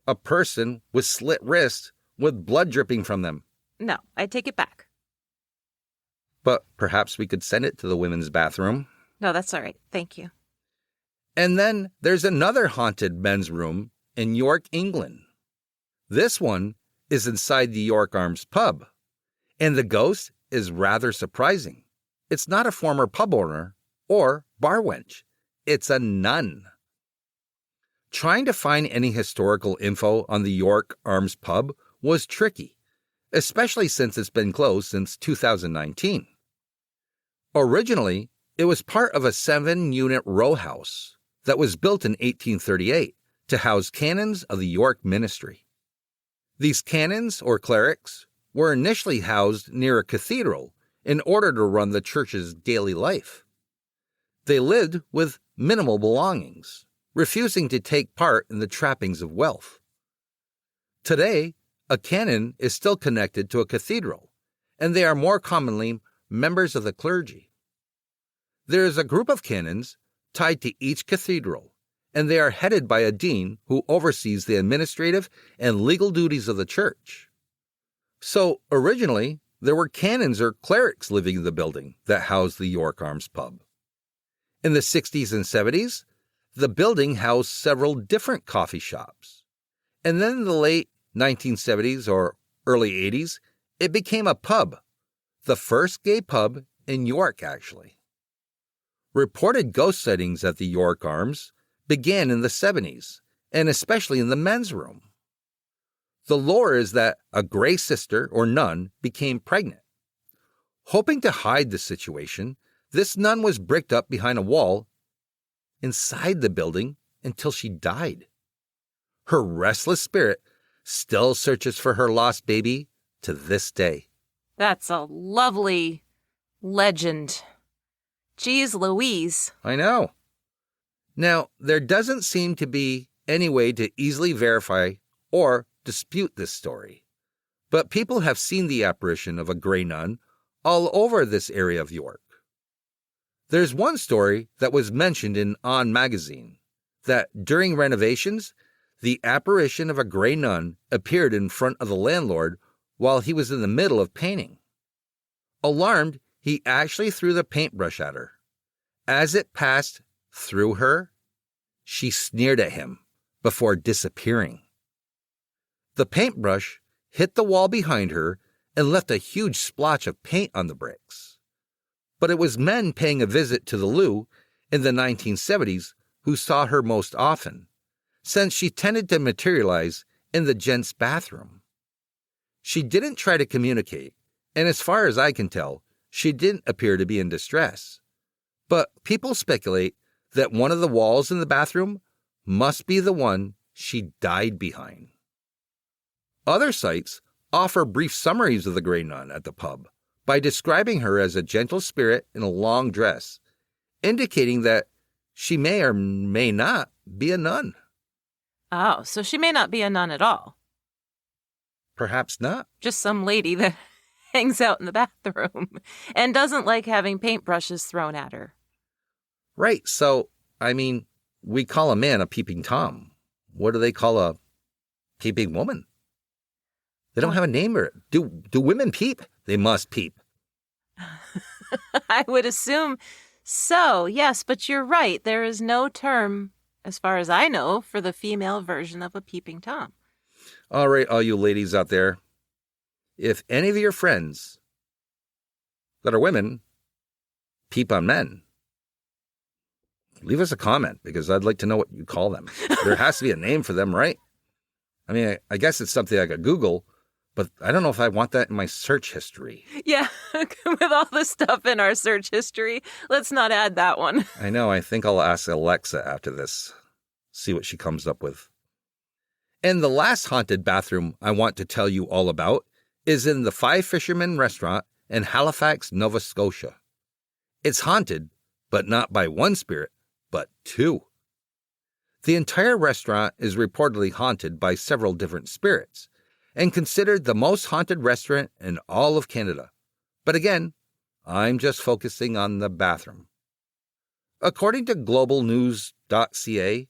a person with slit wrists with blood dripping from them. No, I take it back. But perhaps we could send it to the women's bathroom. No, that's all right. Thank you. And then there's another haunted men's room in York, England. This one is inside the York Arms pub, and the ghost is rather surprising. It's not a former pub owner or bar wench. It's a nun. Trying to find any historical info on the York Arms pub was tricky, especially since it's been closed since 2019. Originally, it was part of a 7-unit row house that was built in 1838 to house canons of the York ministry. These canons, or clerics, were initially housed near a cathedral in order to run the church's daily life. They lived with minimal belongings, refusing to take part in the trappings of wealth. Today, a canon is still connected to a cathedral, and they are more commonly members of the clergy. There is a group of canons tied to each cathedral, and they are headed by a dean who oversees the administrative and legal duties of the church. So, originally, there were canons or clerics living in the building that housed the York Arms pub. In the 60s and 70s, the building housed several different coffee shops. And then in the late 1970s or early 80s, it became a pub, the first gay pub in York, actually. Reported ghost sightings at the York Arms began in the 70s, and especially in the men's room. The lore is that a Grey sister or nun became pregnant. Hoping to hide the situation, this nun was bricked up behind a wall inside the building until she died. Her restless spirit still searches for her lost baby to this day. That's a lovely legend. Geez Louise. I know. Now, there doesn't seem to be any way to easily verify or dispute this story, but people have seen the apparition of a gray nun all over this area of York. There's one story that was mentioned in On magazine, that during renovations, the apparition of a gray nun appeared in front of the landlord while he was in the middle of painting. Alarmed, he actually threw the paintbrush at her. As it passed through her, she sneered at him before disappearing. The paintbrush hit the wall behind her and left a huge splotch of paint on the bricks. But it was men paying a visit to the loo in the 1970s who saw her most often, since she tended to materialize in the gents' bathroom. She didn't try to communicate, and as far as I can tell, she didn't appear to be in distress. But people speculate that one of the walls in the bathroom must be the one she died behind. Other sites offer brief summaries of the Grey Nun at the pub by describing her as a gentle spirit in a long dress, indicating that she may or may not be a nun. Oh, so she may not be a nun at all. Perhaps not. Just some lady that hangs out in the bathroom and doesn't like having paintbrushes thrown at her. Right, so, we call a man a peeping Tom. What do they call a peeping woman? They don't have a name for it. Do women peep? They must peep. I would assume so, yes, but you're right. There is no term, as far as I know, for the female version of a peeping Tom. All right, all you ladies out there. if any of your friends that are women peep on men, leave us a comment because I'd like to know what you call them. There has to be a name for them, right? I mean, I guess it's something I could Google, but I don't know if I want that in my search history. Yeah, with all the stuff in our search history, let's not add that one. I know. I think I'll ask Alexa after this, see what she comes up with. And the last haunted bathroom I want to tell you all about is in the Five Fishermen restaurant in Halifax, Nova Scotia. It's haunted, but not by one spirit, but two. The entire restaurant is reportedly haunted by several different spirits and considered the most haunted restaurant in all of Canada. But again, I'm just focusing on the bathroom. According to globalnews.ca,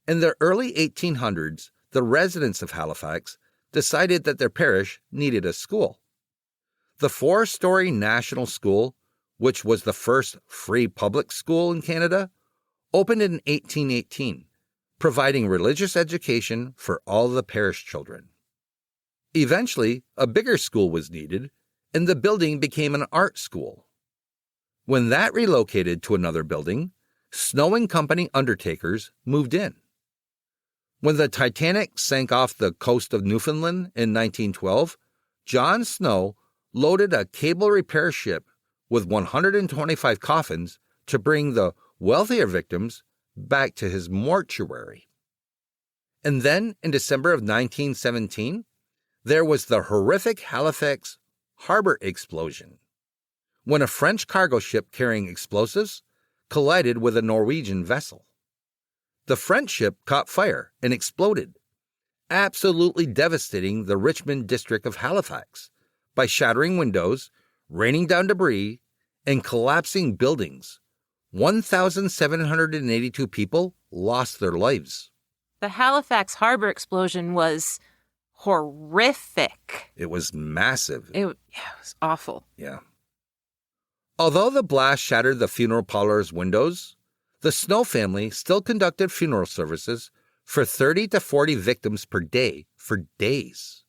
in the early 1800s, the residents of Halifax decided that their parish needed a school. The 4-story National School, which was the first free public school in Canada, opened in 1818, providing religious education for all the parish children. Eventually, a bigger school was needed, and the building became an art school. When that relocated to another building, Snow and Company undertakers moved in. When the Titanic sank off the coast of Newfoundland in 1912, John Snow loaded a cable repair ship with 125 coffins to bring the wealthier victims back to his mortuary. And then, in December of 1917, there was the horrific Halifax harbor explosion, when a French cargo ship carrying explosives collided with a Norwegian vessel. The French ship caught fire and exploded, absolutely devastating the Richmond district of Halifax by shattering windows, raining down debris, and collapsing buildings. 1,782 people lost their lives. The Halifax harbor explosion was horrific. It was massive. It was awful. Yeah. Although the blast shattered the funeral parlor's windows, the Snow family still conducted funeral services for 30 to 40 victims per day for days.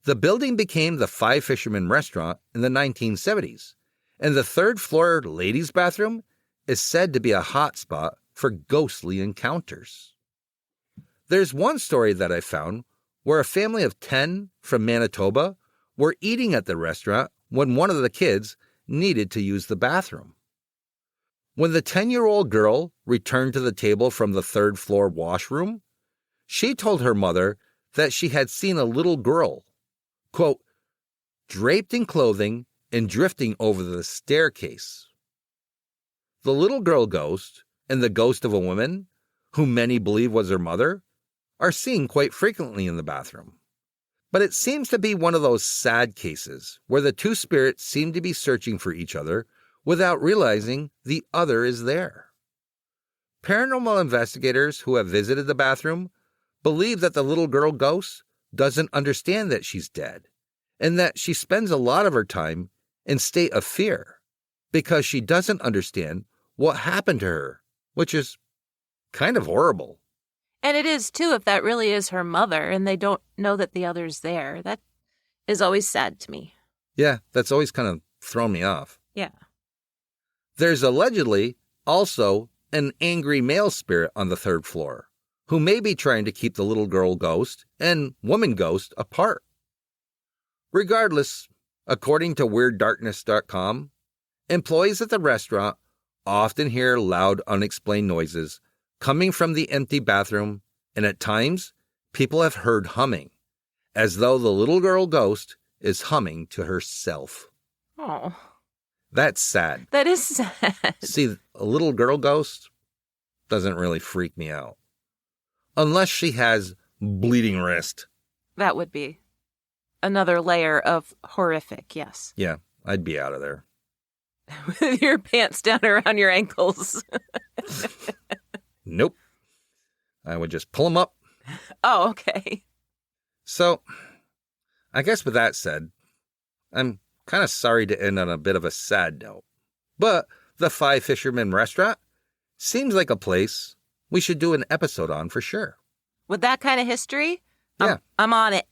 The building became the Five Fishermen restaurant in the 1970s, and the third-floor ladies' bathroom is said to be a hot spot for ghostly encounters. There's one story that I found where a family of 10 from Manitoba were eating at the restaurant when one of the kids needed to use the bathroom. When the 10-year-old girl returned to the table from the third-floor washroom, she told her mother that she had seen a little girl, quote, draped in clothing and drifting over the staircase. The little girl ghost and the ghost of a woman, whom many believe was her mother, are seen quite frequently in the bathroom. But it seems to be one of those sad cases where the two spirits seem to be searching for each other without realizing the other is there. Paranormal investigators who have visited the bathroom believe that the little girl ghost doesn't understand that she's dead, and that she spends a lot of her time in state of fear because she doesn't understand what happened to her, which is kind of horrible. And it is, too, if that really is her mother and they don't know that the other's there. That is always sad to me. Yeah, that's always kind of thrown me off. Yeah. There's allegedly also an angry male spirit on the third floor who may be trying to keep the little girl ghost and woman ghost apart. Regardless, according to WeirdDarkness.com, employees at the restaurant often hear loud, unexplained noises coming from the empty bathroom, and at times, people have heard humming, as though the little girl ghost is humming to herself. Oh. That's sad. That is sad. See, a little girl ghost doesn't really freak me out. Unless she has bleeding wrist. That would be another layer of horrific, yes. Yeah, I'd be out of there. With your pants down around your ankles. Nope. I would just pull them up. Oh, okay. So, I guess with that said, I'm kind of sorry to end on a bit of a sad note. But the Five Fishermen restaurant seems like a place we should do an episode on for sure. With that kind of history? Yeah. I'm on it.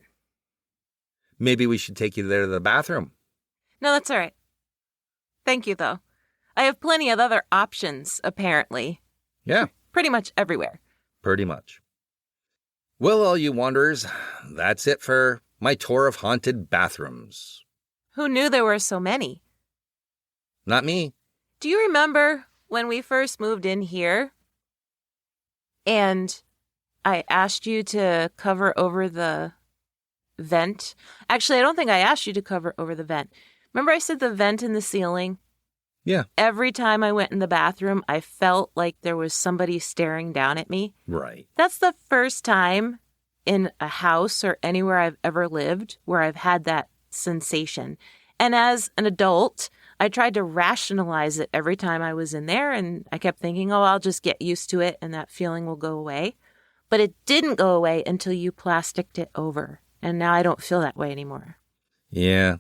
Maybe we should take you there to the bathroom. No, that's all right. Thank you, though. I have plenty of other options, apparently. Yeah, Pretty much everywhere. pretty much. Well, all you wanderers, that's it for my tour of haunted bathrooms. Who knew there were so many? Not me. Do you remember when we first moved in here and I asked you to cover over the vent? Actually, I don't think I asked you to cover over the vent. Remember I said the vent in the ceiling? Yeah. Every time I went in the bathroom, I felt like there was somebody staring down at me. Right. That's the first time in a house or anywhere I've ever lived where I've had that sensation. And as an adult, I tried to rationalize it every time I was in there, and I kept thinking, oh, I'll just get used to it and that feeling will go away. But it didn't go away until you plasticked it over, and now I don't feel that way anymore. Yeah.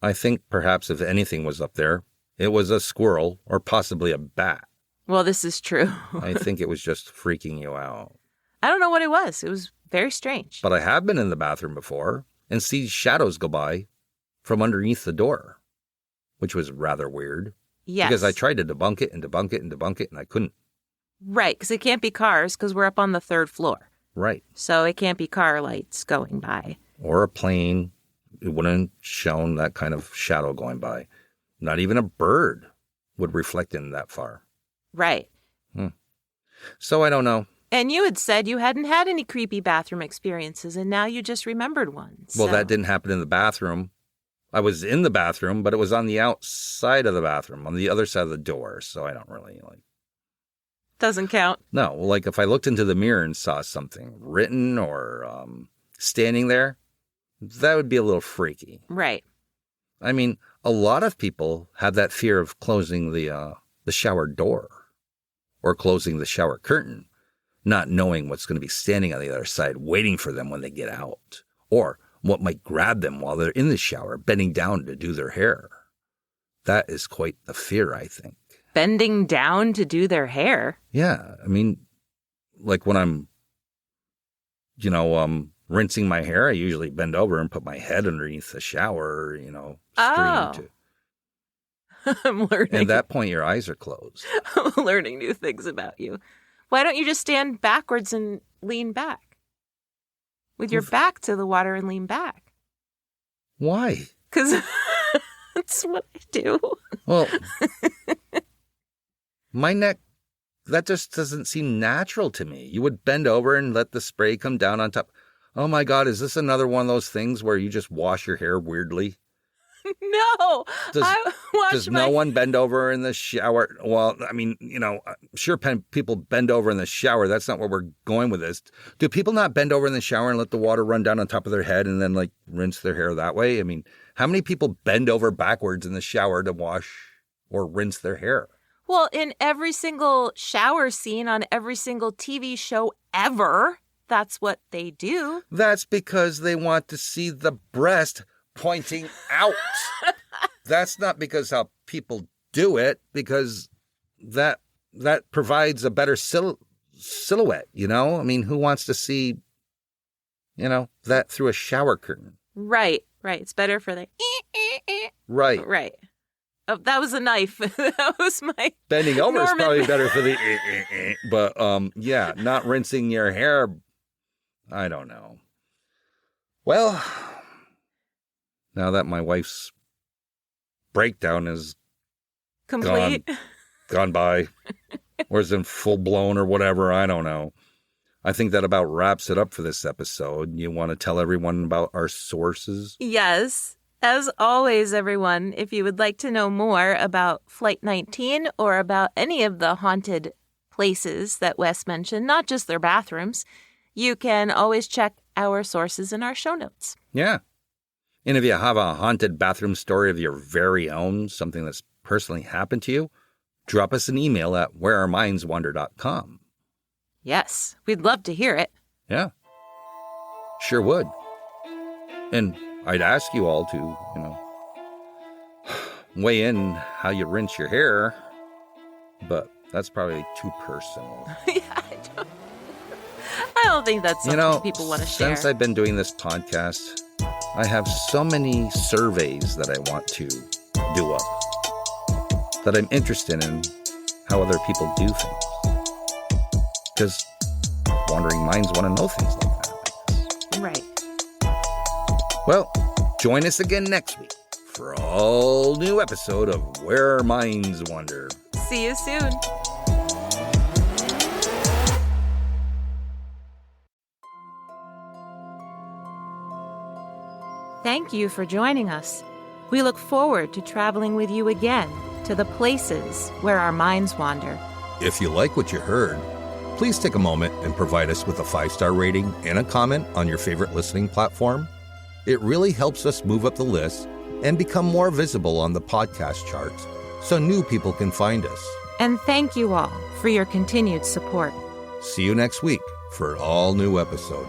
I think perhaps if anything was up there, it was a squirrel or possibly a bat. Well, this is true. I think it was just freaking you out. I don't know what it was. It was very strange. But I have been in the bathroom before and see shadows go by from underneath the door, which was rather weird. Yes. Because I tried to debunk it, and I couldn't. Right, because it can't be cars because we're up on the 3rd floor. Right. So it can't be car lights going by. Or a plane. It wouldn't have shown that kind of shadow going by. Not even a bird would reflect in that far. Right. So I don't know. And you had said you hadn't had any creepy bathroom experiences, and now you just remembered one. Well, that didn't happen in the bathroom. I was in the bathroom, but it was on the outside of the bathroom, on the other side of the door. So I don't really like. Doesn't count. No, like if I looked into the mirror and saw something written or standing there, that would be a little freaky. Right. I mean, a lot of people have that fear of closing the shower door or closing the shower curtain, not knowing what's going to be standing on the other side waiting for them when they get out, or what might grab them while they're in the shower, bending down to do their hair. That is quite the fear, I think. Bending down to do their hair? Yeah. I mean, like when I'm, rinsing my hair, I usually bend over and put my head underneath the shower, stream I'm learning. And at that point, your eyes are closed. I'm learning new things about you. Why don't you just stand backwards and lean back? With your back to the water and lean back. Why? Because that's what I do. Well, my neck, that just doesn't seem natural to me. You would bend over and let the spray come down on top. Oh my God, is this another one of those things where you just wash your hair weirdly? No. Does no one bend over in the shower? Well, I mean, sure people bend over in the shower. That's not where we're going with this. Do people not bend over in the shower and let the water run down on top of their head and then rinse their hair that way? I mean, how many people bend over backwards in the shower to wash or rinse their hair? Well, in every single shower scene on every single TV show ever, that's what they do. That's because they want to see the breast pointing out. That's not because how people do it, because that provides a better silhouette, I mean, who wants to see, that through a shower curtain? Right. It's better for the... Right. Right. Oh, that was a knife. That was my... Bending over Norman. is probably better for the... But, yeah, not rinsing your hair, I don't know. Well... Now that my wife's breakdown is complete, gone by, or is in full blown or whatever, I don't know. I think that about wraps it up for this episode. You want to tell everyone about our sources? Yes. As always, everyone, if you would like to know more about Flight 19 or about any of the haunted places that Wes mentioned, not just their bathrooms, you can always check our sources in our show notes. Yeah. And if you have a haunted bathroom story of your very own, something that's personally happened to you, drop us an email at whereourmindswander.com. Yes, we'd love to hear it. Yeah, sure would. And I'd ask you all to, weigh in how you rinse your hair, but that's probably too personal. Yeah, I don't think that's something people want to share. Since I've been doing this podcast, I have so many surveys that I want to do up, that I'm interested in how other people do things. Because wandering minds want to know things like that. Right. Well, join us again next week for an all new episode of Where Our Minds Wander. See you soon. Thank you for joining us. We look forward to traveling with you again to the places where our minds wander. If you like what you heard, please take a moment and provide us with a 5-star rating and a comment on your favorite listening platform. It really helps us move up the list and become more visible on the podcast charts so new people can find us. And thank you all for your continued support. See you next week for an all new episode.